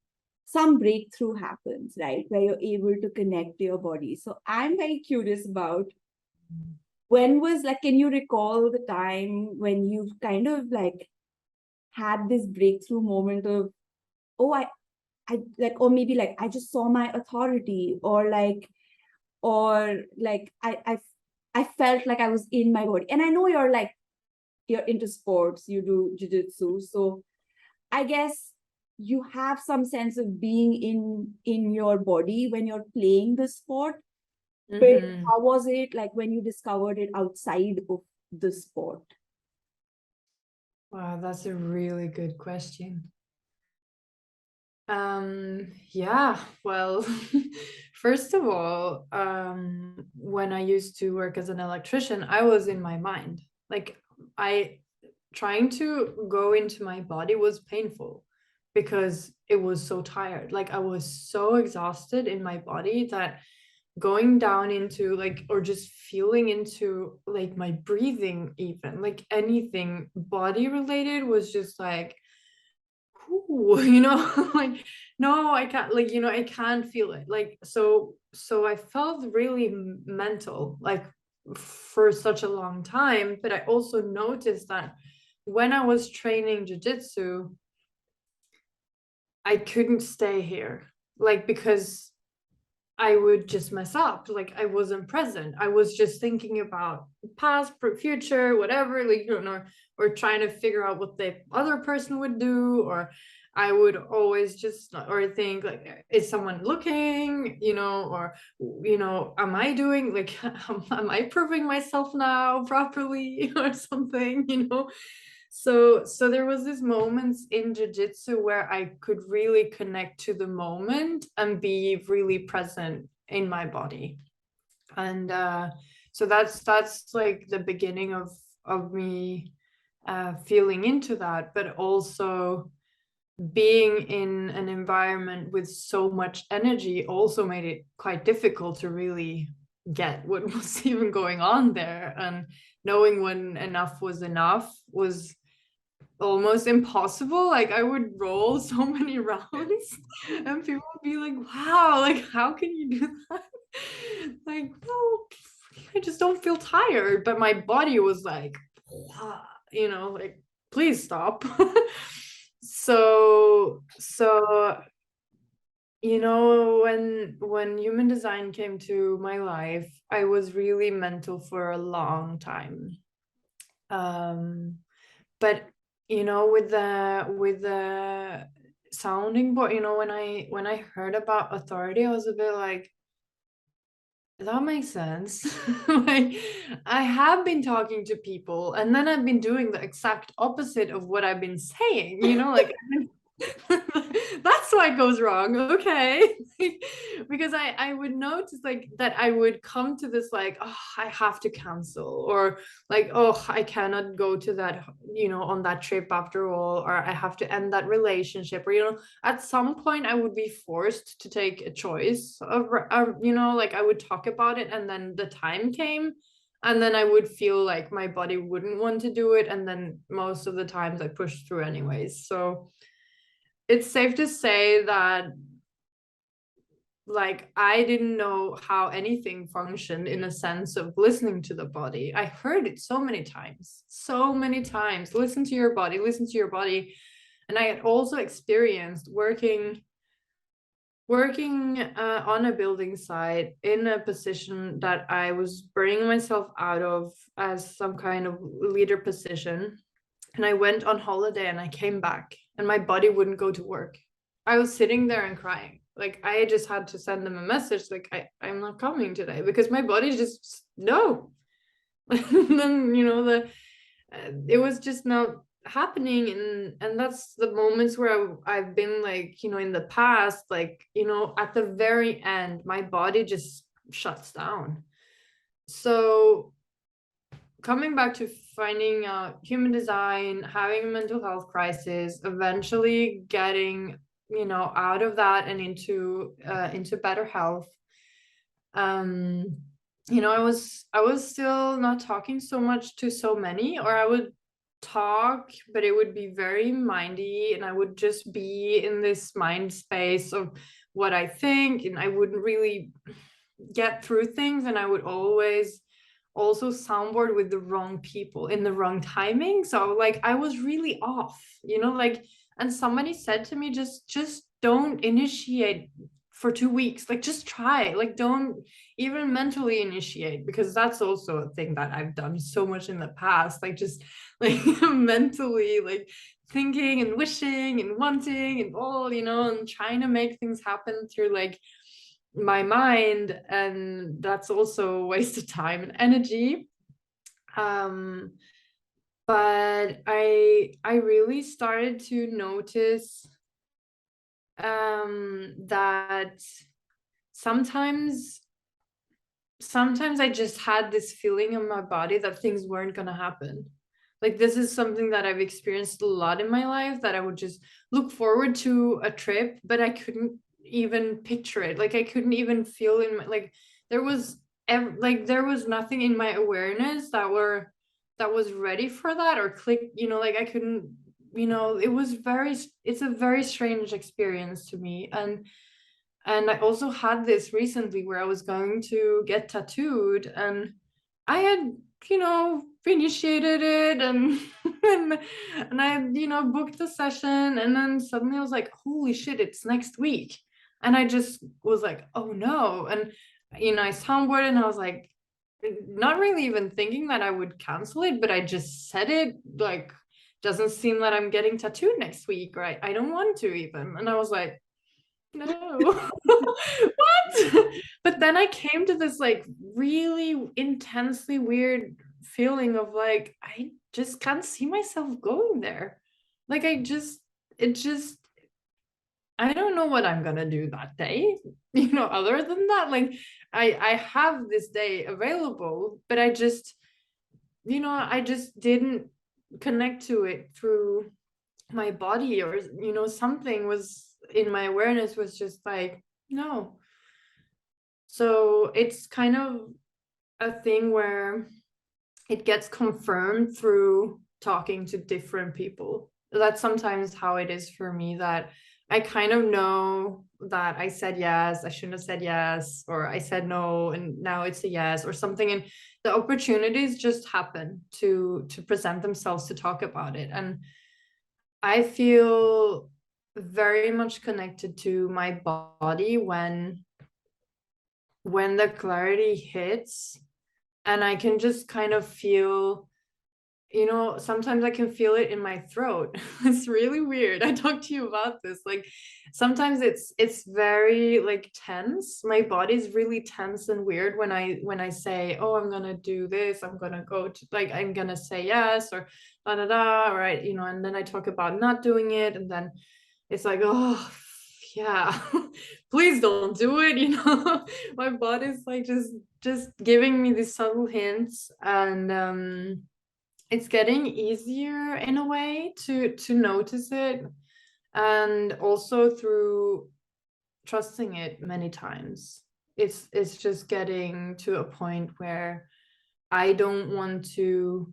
some breakthrough happens, right, where you're able to connect to your body. So I'm very curious about, when was like, can you recall the time when you've kind of like had this breakthrough moment of, oh, I like, or maybe like I just saw my authority, or like I felt like I was in my body. And I know you're into sports, you do jiu-jitsu, so I guess you have some sense of being in your body when you're playing the sport. But how was it like when you discovered it outside of the sport? Wow, that's a really good question. Yeah, well, first of all, when I used to work as an electrician, I was in my mind. Like, trying to go into my body was painful because it was so tired. Like, I was so exhausted in my body that going down into like, or just feeling into like my breathing, even like anything body related, was just like, like, no, I can't, like, I can't feel it. Like, so I felt really mental, like, for such a long time. But I also noticed that when I was training jiu-jitsu, I couldn't stay here, like, because I would just mess up. Like, I wasn't present. I was just thinking about past, future, whatever, like, or trying to figure out what the other person would do. Or I would always just, or think like, is someone looking, or, am I doing, like, am I proving myself now properly or something. So there was this moments in jiu-jitsu where I could really connect to the moment and be really present in my body. And so that's like the beginning of me feeling into that. But also being in an environment with so much energy also made it quite difficult to really get what was even going on there. And knowing when enough was enough was almost impossible. Like I would roll so many rounds and people would be like, wow, like how can you do that? Like, well, I just don't feel tired. But my body was like, wow, you know, like, please stop. So you know, when human design came to my life, I was really mental for a long time. But you know, with the sounding board, you know, when I heard about authority, I was a bit like, that makes sense. Like I have been talking to people and then I've been doing the exact opposite of what I've been saying, you know, like that's why it goes wrong. Okay. Because I would notice like that I would come to this like, oh, I have to cancel, or like, oh, I cannot go to that, you know, on that trip after all, or I have to end that relationship, or you know, at some point I would be forced to take a choice of, you know, like I would talk about it and then the time came and then I would feel like my body wouldn't want to do it, and then most of the times I pushed through anyways. So it's safe to say that like I didn't know how anything functioned in a sense of listening to the body. I heard it so many times. Listen to your body, listen to your body. And I had also experienced working on a building site in a position that I was burning myself out of as some kind of leader position. And I went on holiday and I came back and my body wouldn't go to work. I was sitting there and crying. Like I just had to send them a message like I'm not coming today because my body just no. And then you know the it was just not happening, and that's the moments where I've been like, you know, in the past, like, you know, at the very end my body just shuts down. So coming back to finding human design, having a mental health crisis, eventually getting, you know, out of that and into better health. um you know, I was still not talking so much to so many, or I would talk but it would be very mindy and I would just be in this mind space of what I think, and I wouldn't really get through things, and I would always also soundboard with the wrong people in the wrong timing. So like I was really off, you know, like, and somebody said to me, just don't initiate for 2 weeks, like just try, like don't even mentally initiate, because that's also a thing that I've done so much in the past, like just like mentally like thinking and wishing and wanting and all, you know, and trying to make things happen through like my mind, and that's also a waste of time and energy. um but I really started to notice that sometimes I just had this feeling in my body that things weren't going to happen. Like this is something that I've experienced a lot in my life, that I would just look forward to a trip but I couldn't even picture it, like I couldn't even feel in my, like there was like there was nothing in my awareness that was ready for that or click, you know, like I couldn't, you know, it was very, it's a very strange experience to me. And I also had this recently where I was going to get tattooed, and I had, you know, initiated it and and I, you know, booked the session, and then suddenly I was like, holy shit, it's next week. And I just was like, oh no. And you know, I soundboarded and I was like, not really even thinking that I would cancel it, but I just said it like, doesn't seem that I'm getting tattooed next week, right? I don't want to even. And I was like, no. What? But then I came to this like really intensely weird feeling of like I just can't see myself going there. Like it just I don't know what I'm gonna do that day, you know, other than that. Like I have this day available, but I just, you know, I just didn't connect to it through my body, or you know, something was in my awareness was just like no. So it's kind of a thing where it gets confirmed through talking to different people. That's sometimes how it is for me, that I kind of know that I said yes, I shouldn't have said yes, or I said no and now it's a yes or something, and the opportunities just happen to present themselves to talk about it. And I feel very much connected to my body when the clarity hits, and I can just kind of feel, you know, sometimes I can feel it in my throat. It's really weird. I talked to you about this. Like sometimes it's very like tense. My body's really tense and weird when I say, oh, I'm gonna do this, I'm gonna go to, like, I'm gonna say yes, or da da da, right? You know, and then I talk about not doing it, and then it's like, oh yeah, please don't do it, you know. My body's like just giving me these subtle hints, and it's getting easier in a way to notice it, and also through trusting it many times. It's just getting to a point where I don't want to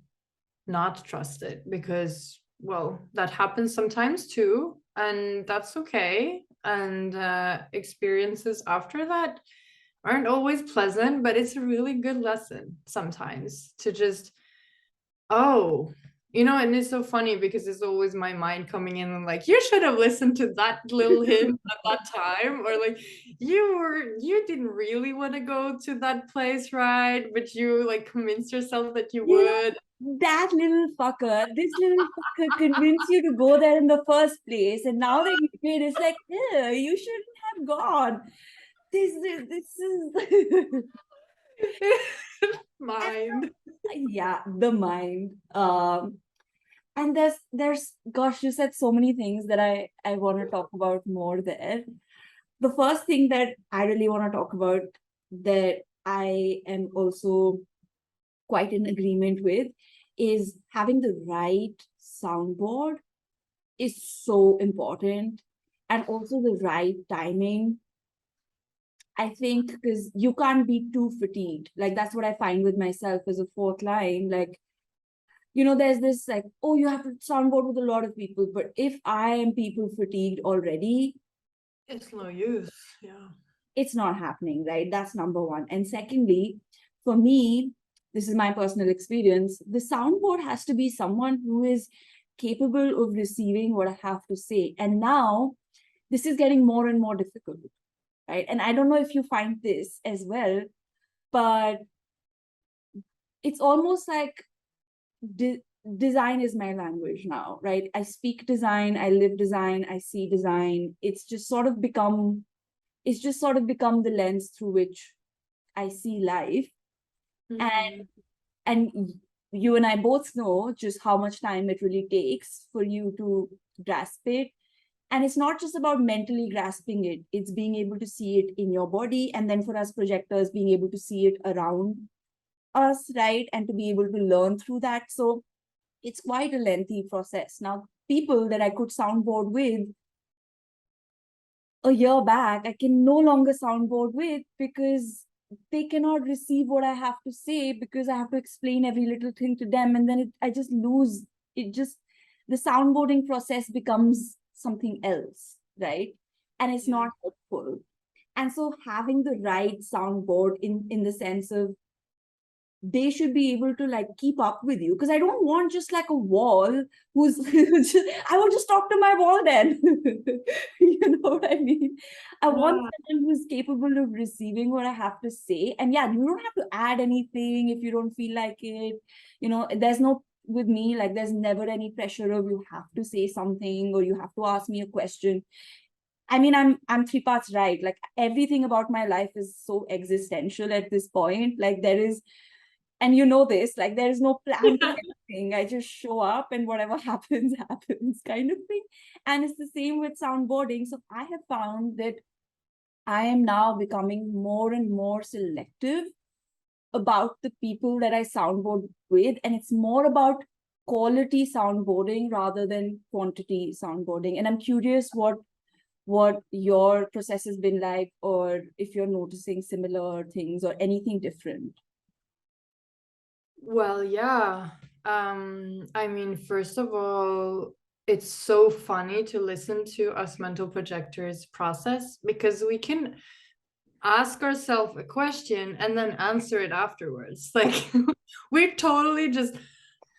not trust it, because, well, that happens sometimes too, and that's okay. And experiences after that aren't always pleasant, but it's a really good lesson sometimes to just, oh, you know. And it's so funny because it's always my mind coming in and like, you should have listened to that little hint at that time, or like, you didn't really want to go to that place, right? But you like convinced yourself that you You know, would. that little fucker, this little fucker convinced you to go there in the first place. And now that you did, it's like, yeah, you shouldn't have gone. This is Mind. yeah, the mind. And there's gosh, you said so many things that I want to talk about more there. The first thing that I really want to talk about, that I am also quite in agreement with, is having the right soundboard is so important, and also the right timing. I think because you can't be too fatigued. Like that's what I find with myself as a fourth line. Like, you know, there's this like, oh, you have to soundboard with a lot of people. But if I am people fatigued already, It's no use. Yeah. it's not happening, right? That's number one. And secondly, for me, this is my personal experience, the soundboard has to be someone who is capable of receiving what I have to say. And now this is getting more and more difficult, right? And I don't know if you find this as well, but it's almost like design is my language now, right? I speak design, I live design, I see design. It's just sort of become the lens through which I see life. Mm. And you and I both know just how much time it really takes for you to grasp it. And it's not just about mentally grasping it, it's being able to see it in your body. And then for us projectors, being able to see it around us, right? And to be able to learn through that. So it's quite a lengthy process. Now, people that I could soundboard with a year back, I can no longer soundboard with because they cannot receive what I have to say, because I have to explain every little thing to them. And then I just lose it. Just the soundboarding process becomes something else, right? And it's not helpful. And so having the right soundboard in the sense of they should be able to like keep up with you, because I don't want just like a wall who's I will just talk to my wall then. You know what I mean? I want someone who's capable of receiving what I have to say. And yeah, you don't have to add anything if you don't feel like it. You know, there's no, with me, like there's never any pressure of you have to say something or you have to ask me a question. I mean, I'm three parts right. Like everything about my life is so existential at this point. Like there is, and you know this, like there is no plan to anything. I just show up and whatever happens, happens kind of thing. And it's the same with soundboarding. So I have found that I am now becoming more and more selective about the people that I soundboard with. And it's more about quality soundboarding rather than quantity soundboarding. And I'm curious what your process has been like, or if you're noticing similar things or anything different. Well, yeah, I mean, first of all, it's so funny to listen to us mental projectors process, because we can ask ourselves a question and then answer it afterwards. Like we're totally just,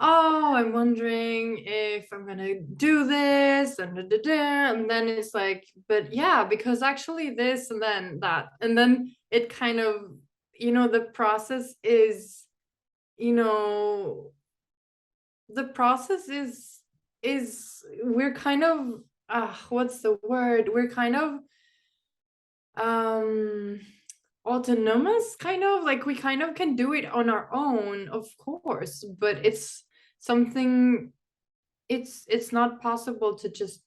oh, I'm wondering if I'm gonna do this and da, da, da. And then it's like, but yeah, because actually this and then that. And then it kind of, the process is, you know, the process is we're kind of what's the word? We're kind of um autonomous, kind of like we kind of can do it on our own, of course, but it's something, it's not possible to just,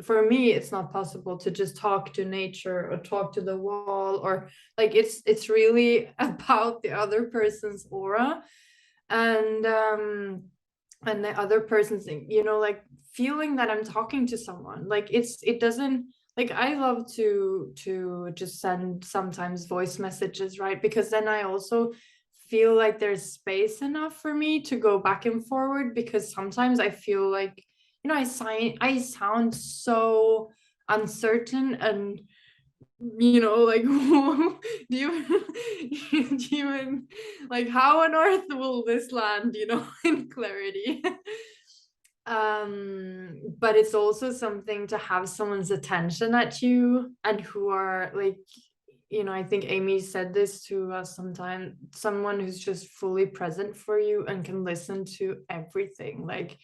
for me it's not possible to just talk to nature or talk to the wall, or like it's really about the other person's aura, and the other person's, like feeling that I'm talking to someone. Like it doesn't, like I love to just send sometimes voice messages, right? Because then I also feel like there's space enough for me to go back and forward, because sometimes I feel like, I sound so uncertain, and like do you do you even, like, how on earth will this land, in clarity? But it's also something to have someone's attention at you, and who are like, I think Amy said this to us sometime, someone who's just fully present for you and can listen to everything, like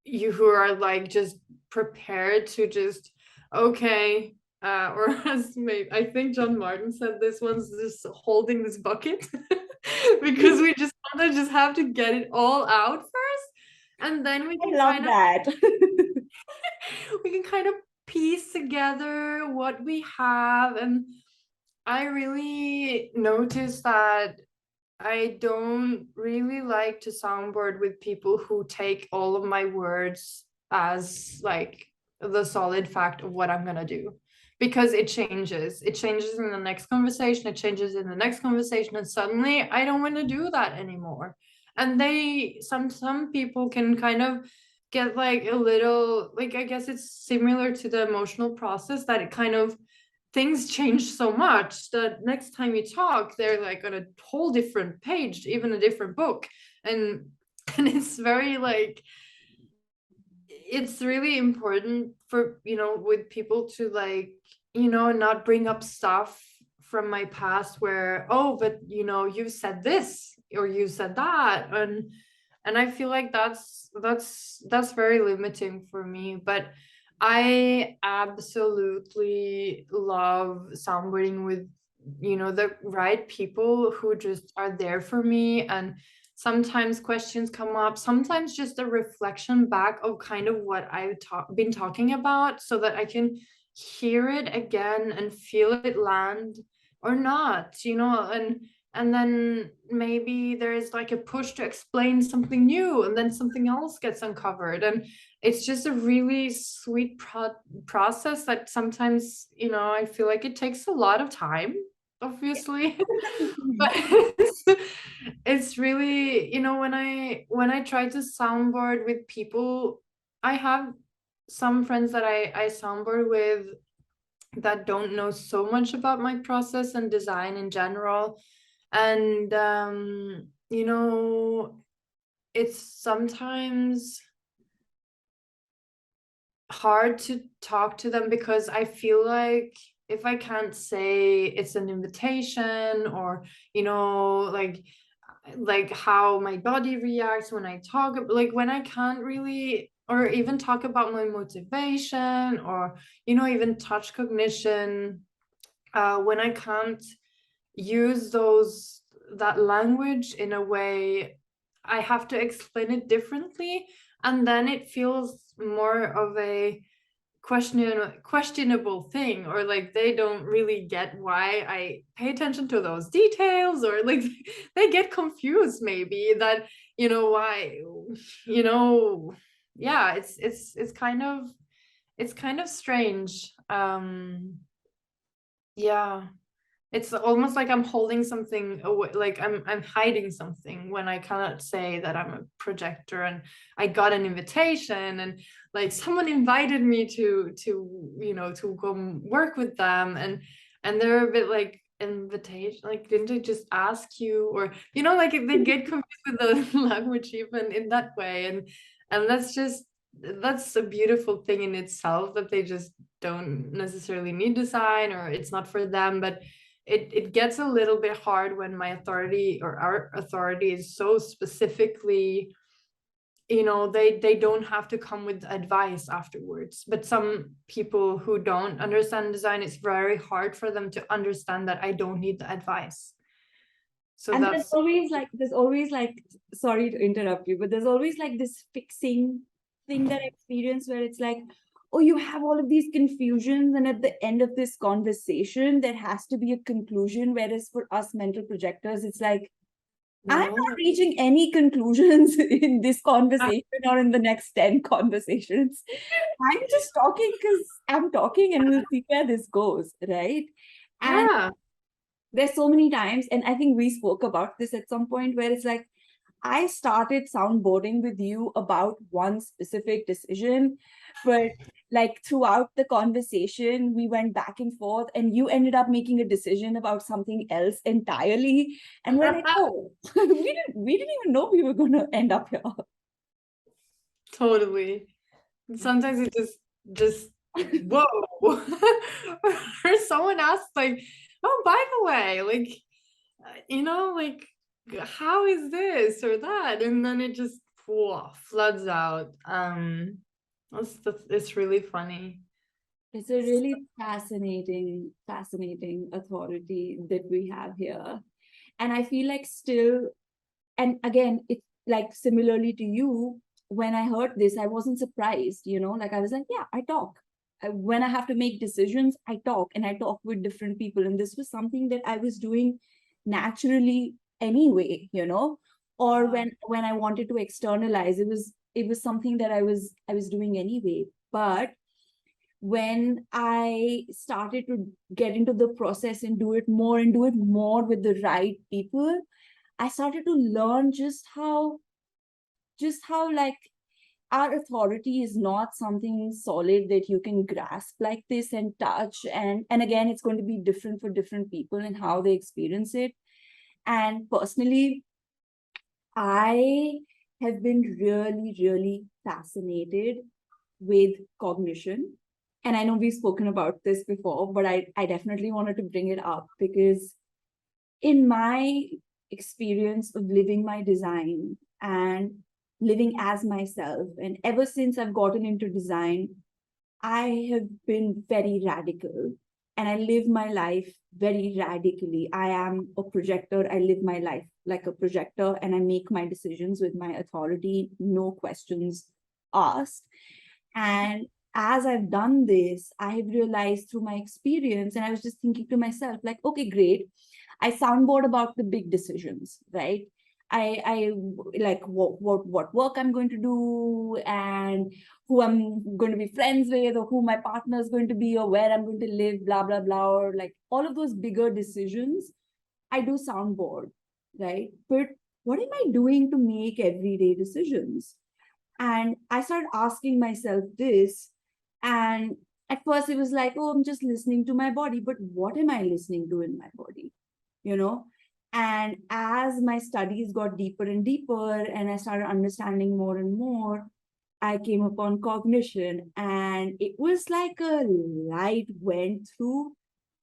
you, who are like just prepared to just, okay, or as maybe I think John Martin said this once, just holding this bucket because we just sometimes just have to get it all out first, and then we I can love kind of that. we can kind of piece together what we have. And I really noticed that I don't really like to soundboard with people who take all of my words as like the solid fact of what I'm gonna do, because it changes. It changes in the next conversation, it changes in the next conversation, and suddenly I don't want to do that anymore. And some people can kind of get like a little, like, I guess it's similar to the emotional process, that it kind of, things change so much that next time you talk, they're like on a whole different page, even a different book. and and it's very like, it's really important for, with people to like, not bring up stuff from my past where, oh, but you said this or you said that, and I feel like that's very limiting for me. But I absolutely love soundboarding with, the right people who just are there for me. And sometimes questions come up, sometimes just a reflection back of kind of what I've been talking about, so that I can hear it again and feel it land or not, and then maybe there's like a push to explain something new, and then something else gets uncovered. And it's just a really sweet process that sometimes, I feel like it takes a lot of time, obviously. But it's really, when I try to soundboard with people, I have some friends that I soundboard with that don't know so much about my process and design in general. And it's sometimes hard to talk to them, because I feel like if I can't say it's an invitation, or like how my body reacts when I talk, like when I can't really, or even talk about my motivation, or even touch cognition, when I can't use that language in a way, I have to explain it differently, and then it feels more of a questionable thing, or like they don't really get why I pay attention to those details, or like they get confused maybe that, why, you know yeah, it's kind of strange. Yeah. it's almost like I'm holding something away, like I'm hiding something when I cannot say that I'm a projector and I got an invitation, and like someone invited me to to go work with them, and they're a bit like, invitation, like didn't they just ask you, or like they get confused with the language even in that way, and that's a beautiful thing in itself, that they just don't necessarily need design, or it's not for them. But it gets a little bit hard when my authority, or our authority, is so specifically, they don't have to come with advice afterwards. But some people who don't understand design, it's very hard for them to understand that I don't need the advice. So And that's there's always like, sorry to interrupt you, but there's always like this fixing thing that I experience where it's like, oh, you have all of these confusions, and at the end of this conversation, there has to be a conclusion. Whereas for us mental projectors, it's like, I'm no. not reaching any conclusions in this conversation or in the next 10 conversations. I'm just talking because I'm talking, and we'll see where this goes, right? And Yeah. there's so many times, and I think we spoke about this at some point, where it's like, I started soundboarding with you about one specific decision, but like throughout the conversation, we went back and forth, and you ended up making a decision about something else entirely. And we're like, oh, we didn't even know we were gonna end up here. Totally. Sometimes it just whoa. Or someone asks like, oh, by the way, like, like, how is this or that, and then it just floods out. It's really funny. It's a really fascinating authority that we have here. And I feel like still, and again, it's like similarly to you, when I heard this, I wasn't surprised, like I was like, yeah, I talk. When I have to make decisions, I talk, and I talk with different people. And this was something that I was doing naturally anyway, or when I wanted to externalize, it was something that I was doing anyway. But when I started to get into the process and do it more with the right people, I started to learn just how like our authority is not something solid that you can grasp like this and touch. And again, it's going to be different for different people and how they experience it. And personally, I have been really, really fascinated with cognition. And I know we've spoken about this before, but I definitely wanted to bring it up because in my experience of living my design and living as myself, and ever since I've gotten into design, I have been very radical, and I live my life very radically. I am a projector. I live my life like a projector, and I make my decisions with my authority, no questions asked. And as I've done this, I have realized through my experience, and I was just thinking to myself, like, okay, great. I soundboard about the big decisions, right? I like what work I'm going to do, and who I'm going to be friends with, or who my partner is going to be, or where I'm going to live, blah blah blah, or like all of those bigger decisions. I do soundboard, right? But what am I doing to make everyday decisions? And I started asking myself this. And at first it was like, oh, I'm just listening to my body. But what am I listening to in my body? You know? And as my studies got deeper and deeper, and I started understanding more and more, I came upon cognition. And it was like a light went through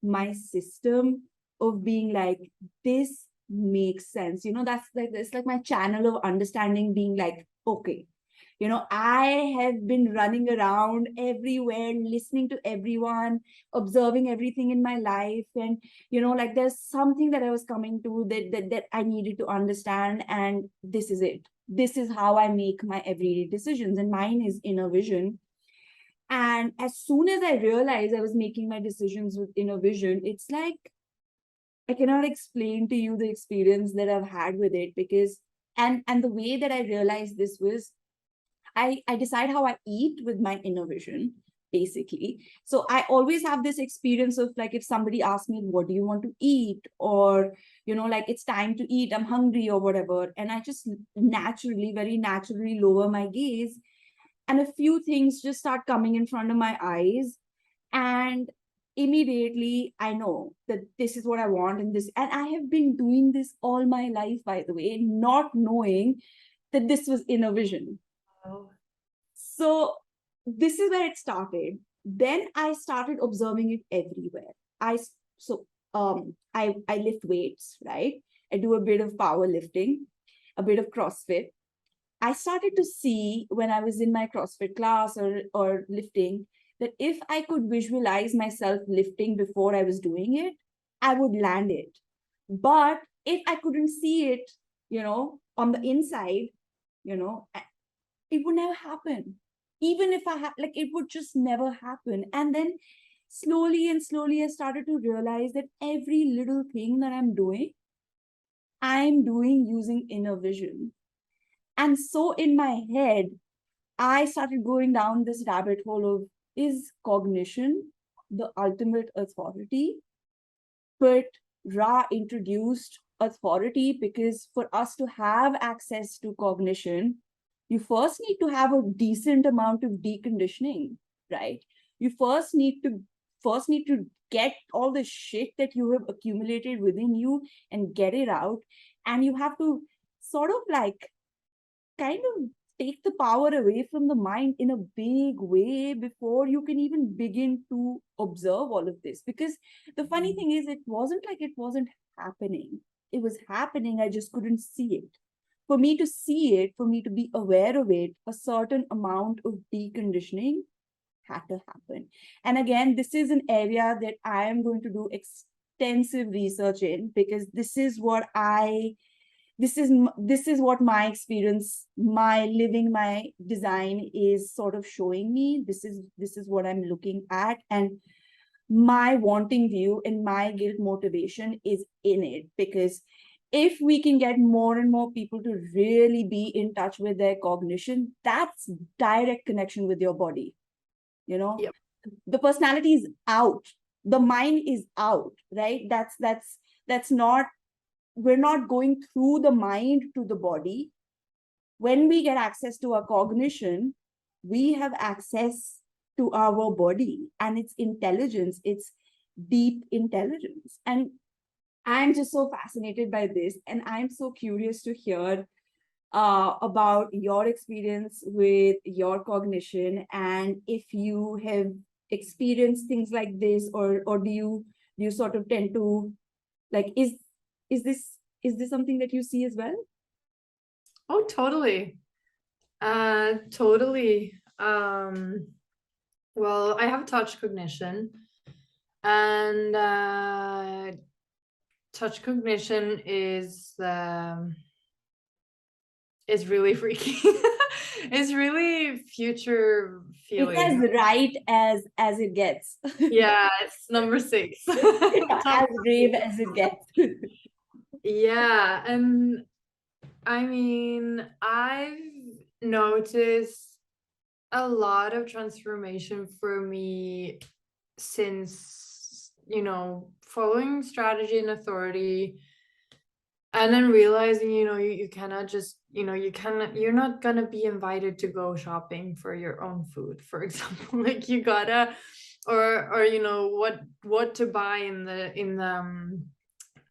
my system of being like, this makes sense. That's like, it's like my channel of understanding being like, okay, I have been running around everywhere, listening to everyone, observing everything in my life. And, like there's something that I was coming to that I needed to understand. And this is it. This is how I make my everyday decisions. And mine is inner vision. And as soon as I realized I was making my decisions with inner vision, it's like, I cannot explain to you the experience that I've had with it, because, and the way that I realized this was, I decide how I eat with my inner vision. basically. So I always have this experience of like, if somebody asks me, what do you want to eat? Or, like it's time to eat, I'm hungry or whatever. And I just naturally, very naturally lower my gaze. And a few things just start coming in front of my eyes. And immediately I know that this is what I want. And I have been doing this all my life, by the way, not knowing that this was inner vision. Oh. So this is where it started. Then I started observing it everywhere. I lift weights, right? I do a bit of powerlifting, a bit of CrossFit. I started to see when I was in my CrossFit class or lifting, that if I could visualize myself lifting before I was doing it, I would land it. But if I couldn't see it, on the inside, it would never happen. Even if I had, like, it would just never happen. And then slowly and slowly, I started to realize that every little thing that I'm doing using inner vision. And so in my head, I started going down this rabbit hole of, is cognition the ultimate authority? But Ra introduced authority because for us to have access to cognition, you first need to have a decent amount of deconditioning, right? You first need to get all the shit that you have accumulated within you and get it out. And you have to sort of like kind of take the power away from the mind in a big way before you can even begin to observe all of this. Because the funny thing is, it wasn't like it wasn't happening. It was happening. I just couldn't see it. For me to see it, for me to be aware of it, a certain amount of deconditioning had to happen. And again, this is an area that I am going to do extensive research in, because this is what what my experience, my living, my design is sort of showing me. This is what I'm looking at, and my wanting view and my guilt motivation is in it. Because if we can get more and more people to really be in touch with their cognition, that's direct connection with your body. Yep. The personality is out, the mind is out, right? That's not, we're not going through the mind to the body. When we get access to our cognition, we have access to our body and its intelligence, its deep intelligence. And I'm just so fascinated by this. And I'm so curious to hear about your experience with your cognition, and if you have experienced things like this, or do you sort of tend to, like, is this something that you see as well? Oh, totally. Totally. Well, I have touch cognition, and touch cognition is really freaky. It's really future It's feeling. as right as it gets. Yeah, it's number 6. As brave as it gets. Yeah, and I mean, I've noticed a lot of transformation for me since, following strategy and authority, and then realizing, you cannot just, you're not gonna be invited to go shopping for your own food, for example. Like, you gotta, or what to buy in the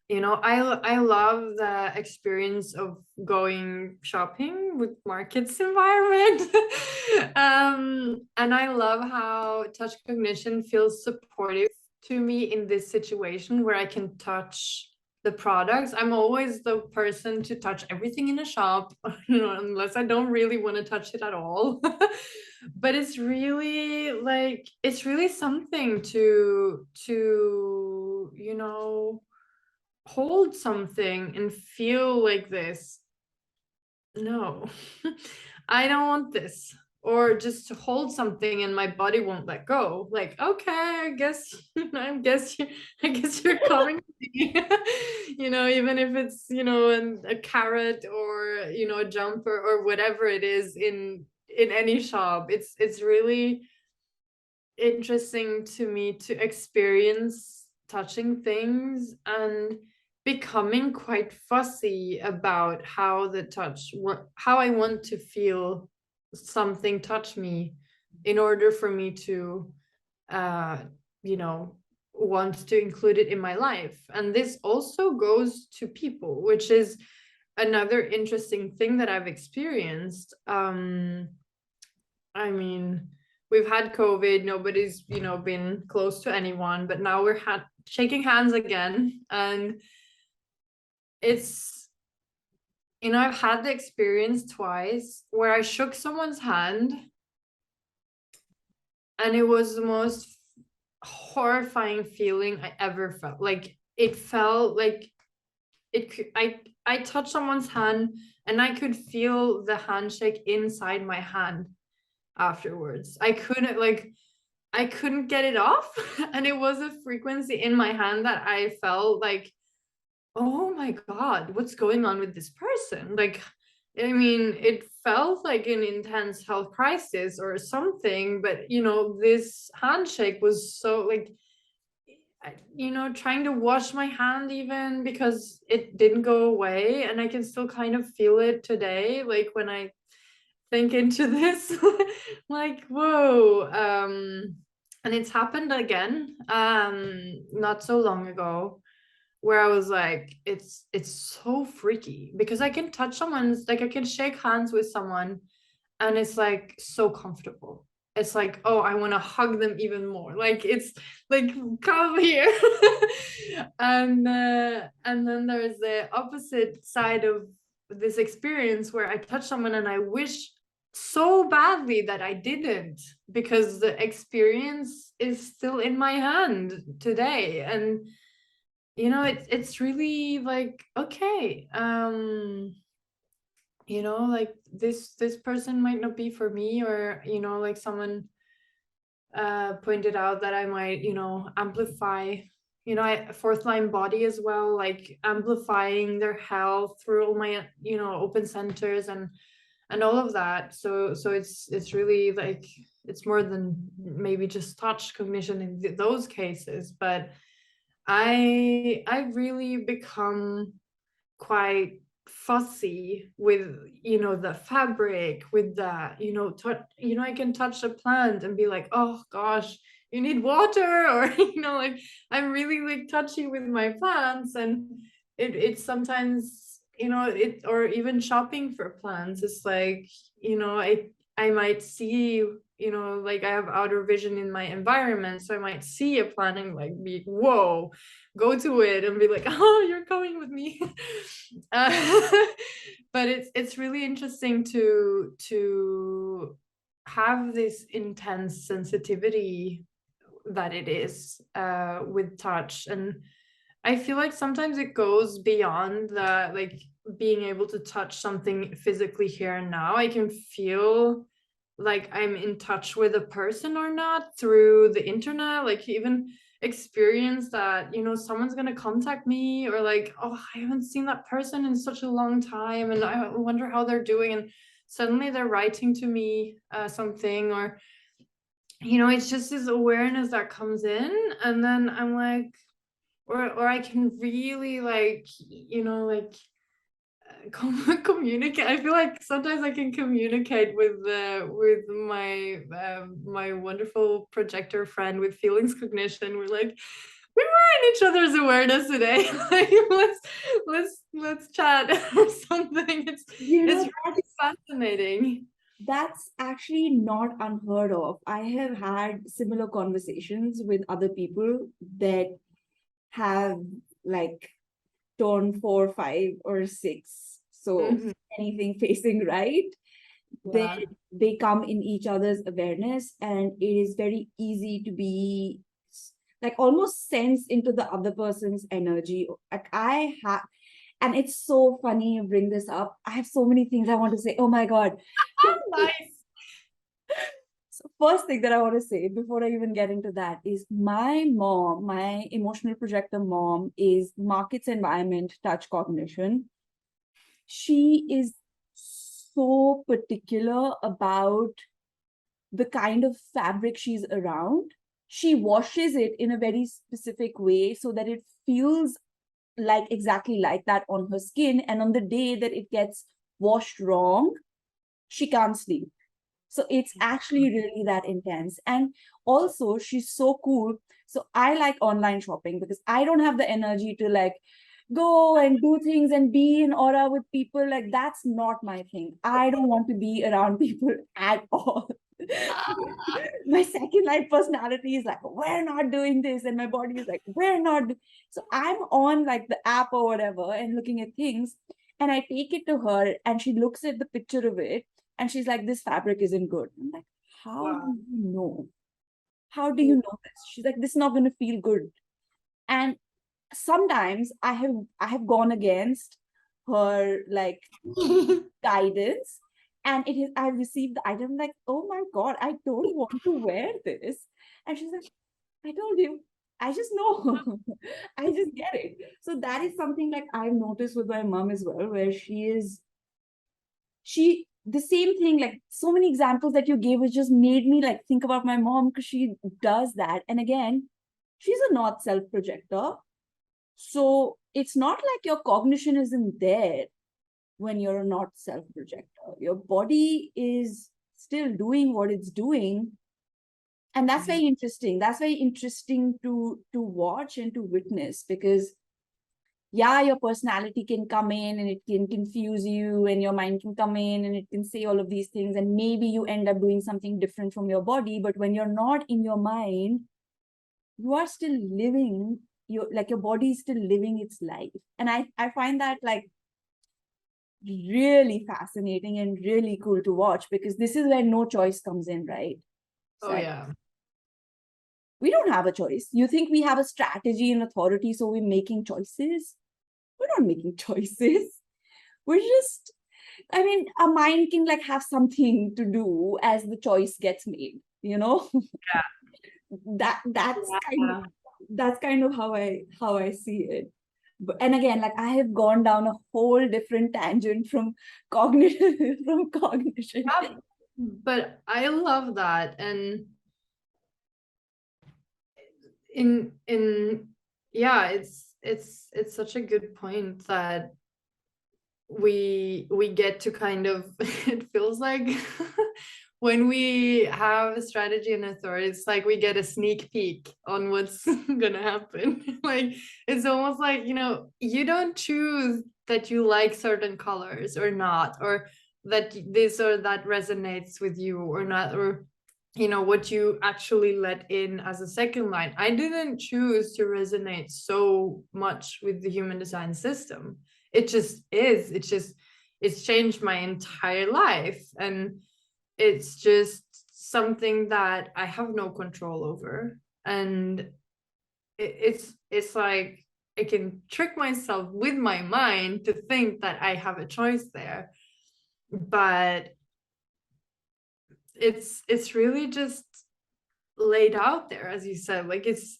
I love the experience of going shopping with markets environment. And I love how touch cognition feels supportive to me in this situation where I can touch the products. I'm always the person to touch everything in a shop, unless I don't really want to touch it at all. But it's really something to hold something and feel like this. No, I don't want this. Or just to hold something and my body won't let go. Like, okay, I guess you're coming to me. Even if it's a carrot or a jumper or whatever it is in any shop. It's really interesting to me to experience touching things and becoming quite fussy about how the touch, how I want to feel something touch me in order for me to, you know, want to include it in my life. And this also goes to people, which is another interesting thing that I've experienced. I mean, we've had COVID, nobody's, you know, been close to anyone, but now we're shaking hands again. And it's, you know, I've had the experience twice where I shook someone's hand and it was the most horrifying feeling I ever felt. Like it felt like I touched someone's hand and I could feel the handshake inside my hand afterwards. I couldn't get it off. And it was a frequency in my hand that I felt like, oh my God, what's going on with this person? Like, I mean, it felt like an intense health crisis or something, but you know, this handshake was so like, you know, trying to wash my hand even because it didn't go away. And I can still kind of feel it today. Like when I think into this, like, whoa. And it's happened again, not so long ago, where I was like, it's so freaky because I can touch someone's, like I can shake hands with someone and it's like so comfortable. It's like, oh, I want to hug them even more. Like it's like, come here. And then there's the opposite side of this experience where I touch someone and I wish so badly that I didn't, because the experience is still in my hand today. And you know, it's really like, okay, you know, like this person might not be for me, or you know, like someone pointed out that I might, you know, amplify, you know, fourth line body as well, like amplifying their health through all my, you know, open centers and all of that. So it's really like, it's more than maybe just touch cognition in those cases, but I've really become quite fussy with, you know, the fabric, with the, you know, you know, I can touch a plant and be like, oh gosh, you need water, or you know, like I'm really like touchy with my plants. And it's sometimes, you know, it, or even shopping for plants, it's like, you know, I might see, you know, like I have outer vision in my environment, so I might see a plant and like be, whoa, go to it and be like, oh, you're coming with me. But it's really interesting to have this intense sensitivity that it is with touch. And I feel like sometimes it goes beyond the like being able to touch something physically here and now. I can feel like I'm in touch with a person or not through the internet, like even experience that, you know, someone's gonna contact me, or like, oh, I haven't seen that person in such a long time and I wonder how they're doing, and suddenly they're writing to me something, or you know, it's just this awareness that comes in, and then I'm like, or I can really like, you know, like communicate. I feel like sometimes I can communicate with my my wonderful projector friend with feelings cognition. We're like, we were in each other's awareness today. Like, let's chat or something. You know, It's really fascinating. that's actually not unheard of. I have had similar conversations with other people that have like turn 4, 5, or 6. So Mhm. anything facing right, then Yeah. they come in each other's awareness, and it is very easy to be like almost sense into the other person's energy. Like I have, and it's so funny you bring this up. I have so many things I want to say. Oh my God. Nice. So first thing that I want to say before I even get into that is my mom, my emotional projector mom, is markets environment touch cognition. She is so particular about the kind of fabric she's around, she washes it in a very specific way so that it feels like exactly like that on her skin. And on the day that it gets washed wrong, she can't sleep. So it's actually really that intense. And also, she's so cool. So I like online shopping because I don't have the energy to like go and do things and be in aura with people. Like, that's not my thing. I don't want to be around people at all. My second life personality is like, we're not doing this. And my body is like, we're not. So I'm on like the app or whatever and looking at things. And I take it to her and she looks at the picture of it and she's like, this fabric isn't good. I'm like, how Wow. do you know? How do you know this? She's like, this is not going to feel good. And sometimes I have gone against her like guidance, and it is I've received the item like, oh my god, I don't want to wear this. And she's like, I told you, I just know. I just get it. So that is something like I've noticed with my mom as well, where she the same thing, like so many examples that you gave, which just made me like think about my mom, because she does that. And again, she's a not self projector, so it's not like your cognition isn't there when you're not self projector. Your body is still doing what it's doing. And that's very interesting. That's very interesting to watch and to witness, because yeah, your personality can come in and it can confuse you, and your mind can come in and it can say all of these things, and maybe you end up doing something different from your body. But when you're not in your mind, you are still living your body is still living its life. And I find that like really fascinating and really cool to watch, because this is where no choice comes in, right? Oh, So yeah. we don't have a choice. You think we have a strategy and authority, so we're making choices? We're not making choices. We're just, I mean, a mind can like have something to do as the choice gets made, you know? That's kind of Yeah. how I see it. And again, like I have gone down a whole different tangent from cognition from cognition. Yeah, but I love that. And in yeah, it's such a good point that we get to kind of it feels like when we have a strategy and authority, it's like we get a sneak peek on what's gonna happen. Like, it's almost like, you don't choose that you like certain colors or not, or that this or that resonates with you or not, or what you actually let in as a second line. I didn't choose to resonate so much with the human design system. It just is. It's changed my entire life, and it's just something that I have no control over. And it's like I can trick myself with my mind to think that I have a choice there, but it's really just laid out there, as you said. Like, it's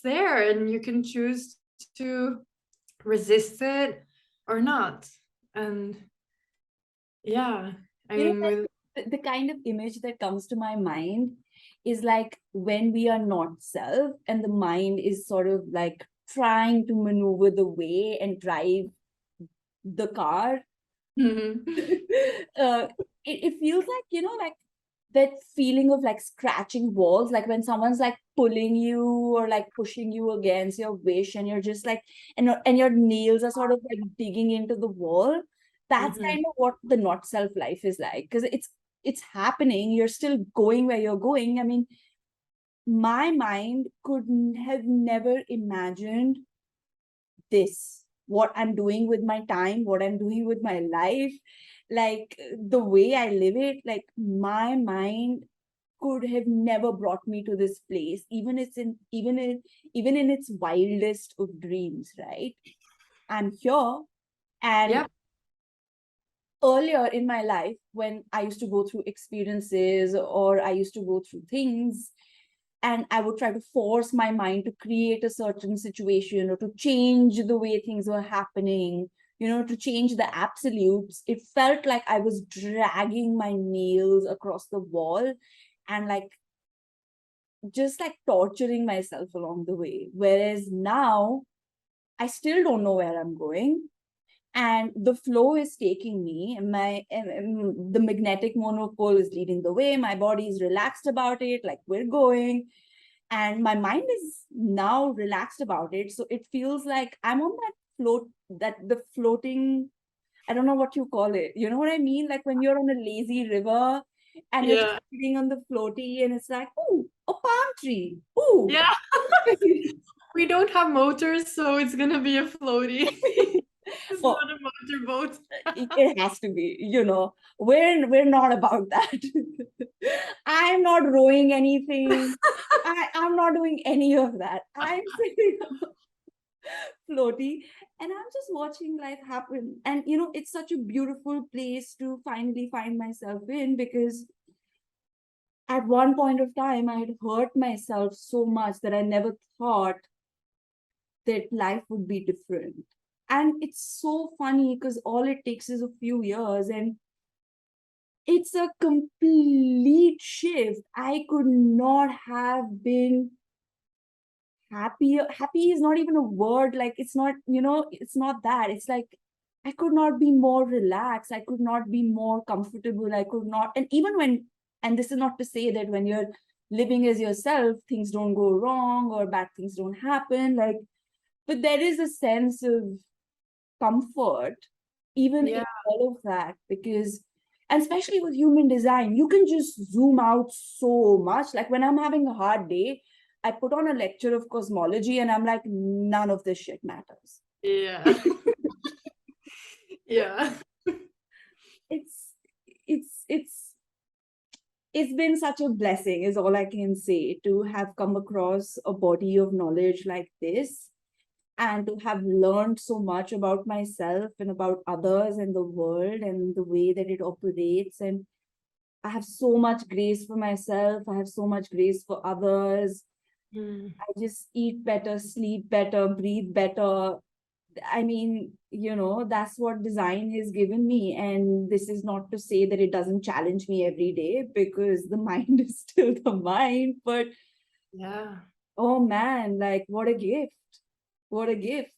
there, and you can choose to resist it or not. And yeah, I You know, mean, like with the kind of image that comes to my mind is like when we are not self and the mind is sort of like trying to maneuver the way and drive the car. It feels like, like that feeling of like scratching walls, like when someone's like pulling you or like pushing you against your wish, and you're just like, and your nails are sort of like digging into the wall. That's Mhm. kind of what the not self life is like, because it's happening. You're still going where you're going. I mean, my mind could have never imagined this, what I'm doing with my time, what I'm doing with my life, like the way I live it. Like my mind could have never brought me to this place, even in its wildest of dreams, right? I'm here. And Yeah. earlier in my life, when I used to go through experiences or I used to go through things, and I would try to force my mind to create a certain situation or to change the way things were happening, to change the absolutes, it felt like I was dragging my nails across the wall and like just like torturing myself along the way. Whereas now I still don't know where I'm going, and the flow is taking me, and the magnetic monopole is leading the way. My body is relaxed about it, like we're going, and my mind is now relaxed about it. So it feels like I'm on that float, that the floating, I don't know what you call it. You know what I mean? Like when you're on a lazy river and you're just Yeah. sitting on the floaty and it's like, oh, a palm tree. Ooh. Yeah. We don't have motors, so it's gonna be a floaty. It's Oh, not a motorboat. it has to be, we're not about that. I'm not rowing anything. I'm not doing any of that. I'm sitting floaty and I'm just watching life happen. And it's such a beautiful place to finally find myself in, because at one point of time I had hurt myself so much that I never thought that life would be different. And it's so funny because all it takes is a few years and it's a complete shift. I could not have been happier. Happy is not even a word. Like it's not, it's not that. It's like I could not be more relaxed. I could not be more comfortable. I could not. And even when, and this is not to say that when you're living as yourself, things don't go wrong or bad things don't happen. Like, but there is a sense of comfort even in Yeah. all of that, because, and especially with human design, you can just zoom out so much. Like when I'm having a hard day, I put on a lecture of cosmology and I'm like, none of this shit matters. Yeah. Yeah. it's it's it's been such a blessing, is all I can say, to have come across a body of knowledge like this, and to have learned so much about myself and about others and the world and the way that it operates. And I have so much grace for myself. I have so much grace for others. Mm. I just eat better, sleep better, breathe better. I mean, that's what design has given me. And this is not to say that it doesn't challenge me every day, because the mind is still the mind. But Yeah. oh man, like what a gift. What a gift.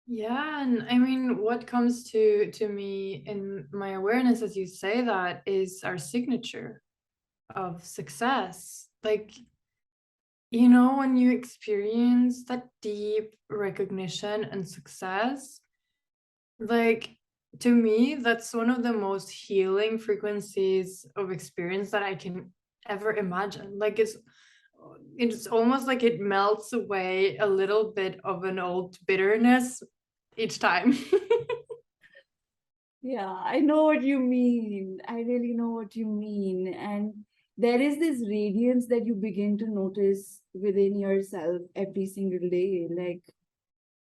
Yeah, and I mean, what comes to me in my awareness as you say that is our signature of success. Like, when you experience that deep recognition and success, like to me, that's one of the most healing frequencies of experience that I can ever imagine. Like it's almost like it melts away a little bit of an old bitterness each time. Yeah, I know what you mean. I really know what you mean. And there is this radiance that you begin to notice within yourself every single day. Like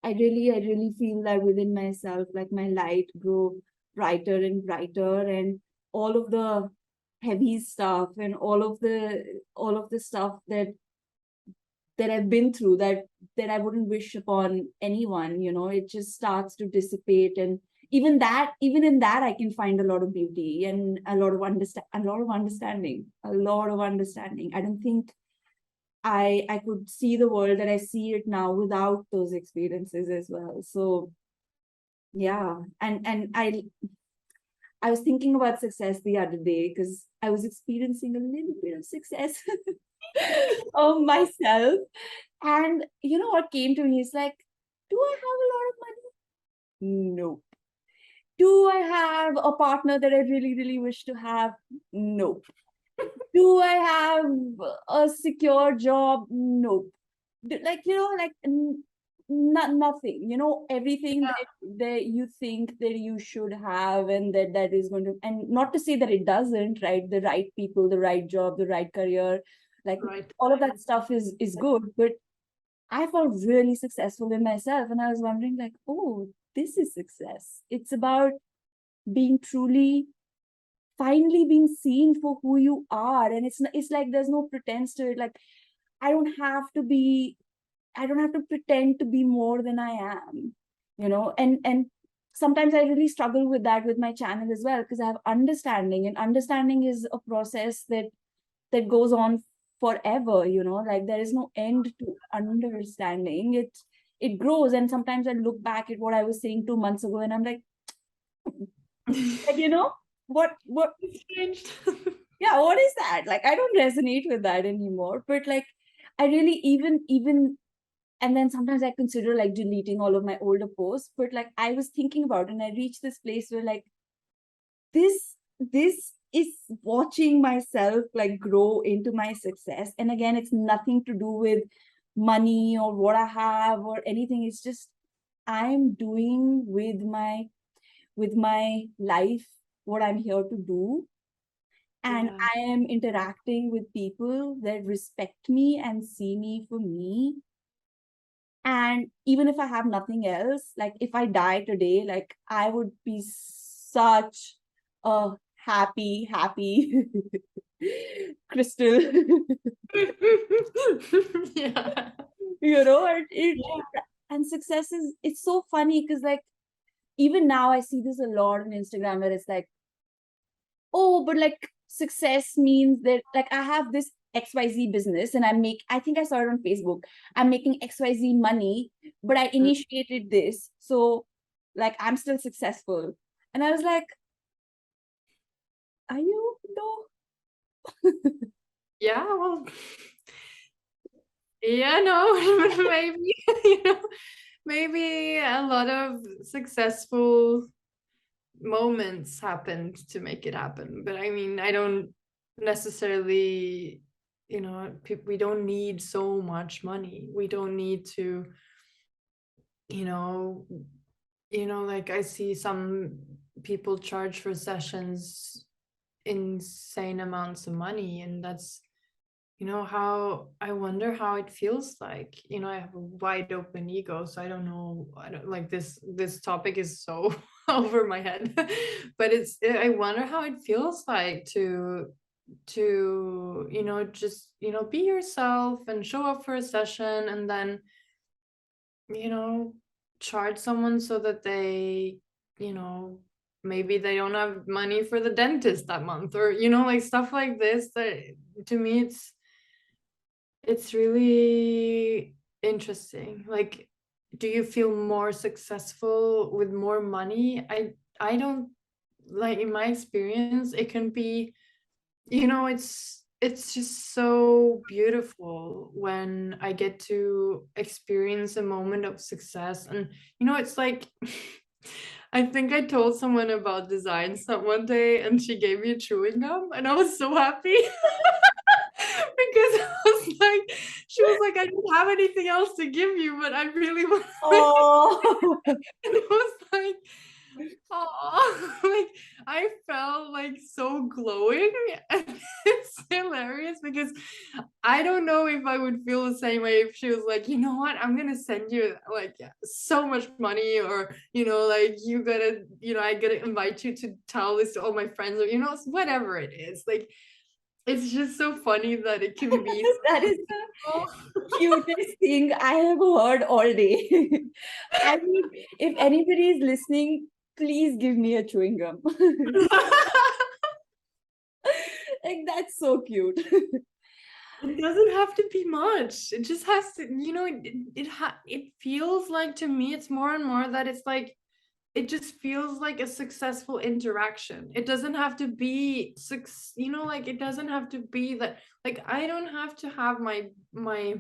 I really feel that within myself, like my light grow brighter and brighter, and all of the heavy stuff and all of the stuff that I've been through, that I wouldn't wish upon anyone, it just starts to dissipate. And even in that, I can find a lot of beauty and a lot of understanding. I don't think I could see the world that I see it now without those experiences as well. So yeah. And I was thinking about success the other day because I was experiencing a little bit of success of myself. And you know what came to me is like, do I have a lot of money? No. Do I have a partner that I really, really wish to have? No. Do I have a secure job? No. Like, nothing, everything that you think that you should have, and that is going to, and not to say that it doesn't, right? The right people, the right job, the right career, like Right. all of that stuff is good. But I felt really successful in myself. And I was wondering, like, oh, this is success. It's about being truly, finally being seen for who you are. And it's like there's no pretense to it. Like, I don't have to be, I don't have to pretend to be more than I am, and sometimes I really struggle with that with my channel as well, because I have understanding, and understanding is a process that goes on forever, like there is no end to understanding. It grows, and sometimes I look back at what I was saying 2 months ago and I'm like, what It's changed. yeah, what is that? Like, I don't resonate with that anymore. But like, I really even and then sometimes I consider like deleting all of my older posts. But like, I was thinking about it and I reached this place where like this is watching myself like grow into my success. And again, it's nothing to do with money or what I have or anything. It's just I'm doing with my life what I'm here to do. And Yeah. I am interacting with people that respect me and see me for me. And even if I have nothing else, like if I die today, like I would be such a happy crystal. Yeah. And success is, it's so funny because like even now I see this a lot on Instagram where it's like, oh, but like success means that like I have this XYZ business and I think I saw it on Facebook. I'm making XYZ money, but I initiated this. So like I'm still successful. And I was like, are you though? Yeah, well, yeah, no, maybe, maybe a lot of successful moments happened to make it happen. But I mean, I don't necessarily, we don't need so much money. We don't need to, you know, like I see some people charge for sessions insane amounts of money, and that's how I wonder how it feels like. I have a wide open ego, so I don't know. I don't like this topic is so over my head. But I wonder how it feels like to just be yourself and show up for a session, and then charge someone so that they maybe they don't have money for the dentist that month, or like stuff like this. That to me it's really interesting. Like, do you feel more successful with more money? I don't, like, in my experience it can be, it's just so beautiful when I get to experience a moment of success. And it's like I think I told someone about design stuff one day and she gave me a chewing gum and I was so happy. Because she was like, I don't have anything else to give you, but I really want. Oh. And it was like, oh, like I felt like so glowing. And it's hilarious because I don't know if I would feel the same way if she was like, you know what, I'm gonna send you like so much money, or like you gotta, I gotta invite you to tell this to all my friends, or whatever it is. Like, it's just so funny that it can be That is the cutest thing I have heard all day. I mean, if anybody is listening, please give me a chewing gum. Like, that's so cute. It doesn't have to be much. It just has to, it feels like, to me, it's more and more that it's like, it just feels like a successful interaction. It doesn't have to be like, it doesn't have to be that, like, I don't have to have my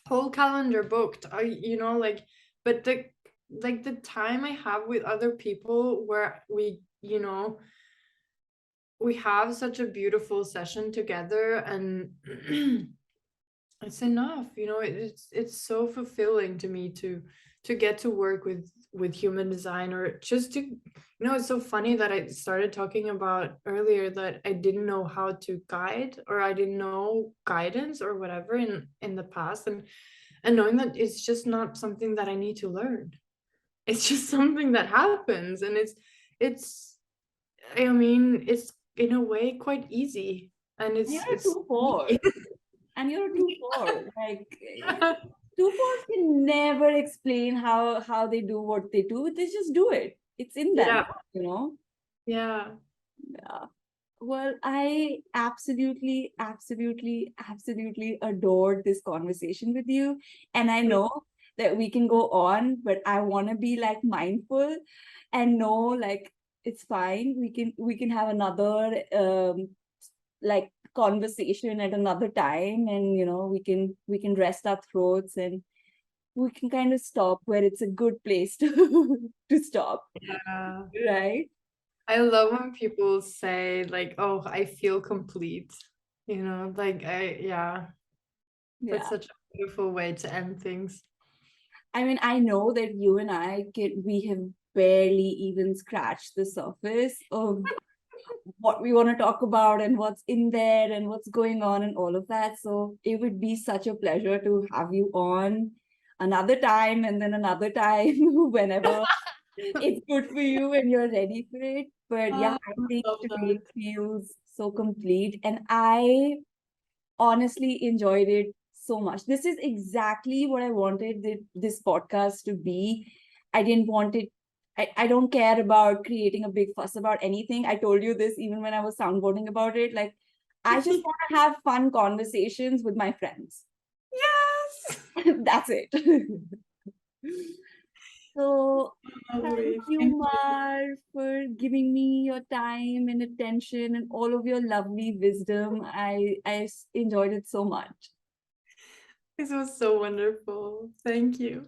whole calendar booked. Like, but the time I have with other people where we have such a beautiful session together, and it's enough. It's so fulfilling to me to get to work with human design, or just to it's so funny that I started talking about earlier that I didn't know how to guide, or I didn't know guidance or whatever in the past, and knowing that it's just not something that I need to learn. It's just something that happens, and it's I mean, it's in a way quite easy, and You're a it's 2-4. And you're a 2-4. Like, 2-4s can never explain how they do what they do. They just do it. It's in them, Yeah. you know? Yeah. Yeah. Well, I absolutely, absolutely, absolutely adored this conversation with you. And I know that we can go on, but I want to be like mindful and know like it's fine. We can have another like conversation at another time, and we can rest our throats, and we can kind of stop where it's a good place to stop, Yeah. right? I love when people say like, "Oh, I feel complete." Like that's Yeah. such a beautiful way to end things. I mean, I know that you and we have barely even scratched the surface of what we want to talk about and what's in there and what's going on and all of that. So it would be such a pleasure to have you on another time and then another time whenever it's good for you and you're ready for it. But yeah, Oh, I I think love today that. feels so complete. And I honestly enjoyed it so much. This is exactly what I wanted this podcast to be. I didn't want it. I don't care about creating a big fuss about anything. I told you this even when I was soundboarding about it. Like, I just want to have fun conversations with my friends. Yes. That's it. So, thank Lovely. you, Thank you. Mar, for giving me your time and attention and all of your lovely wisdom. I enjoyed it so much. This was so wonderful. Thank you.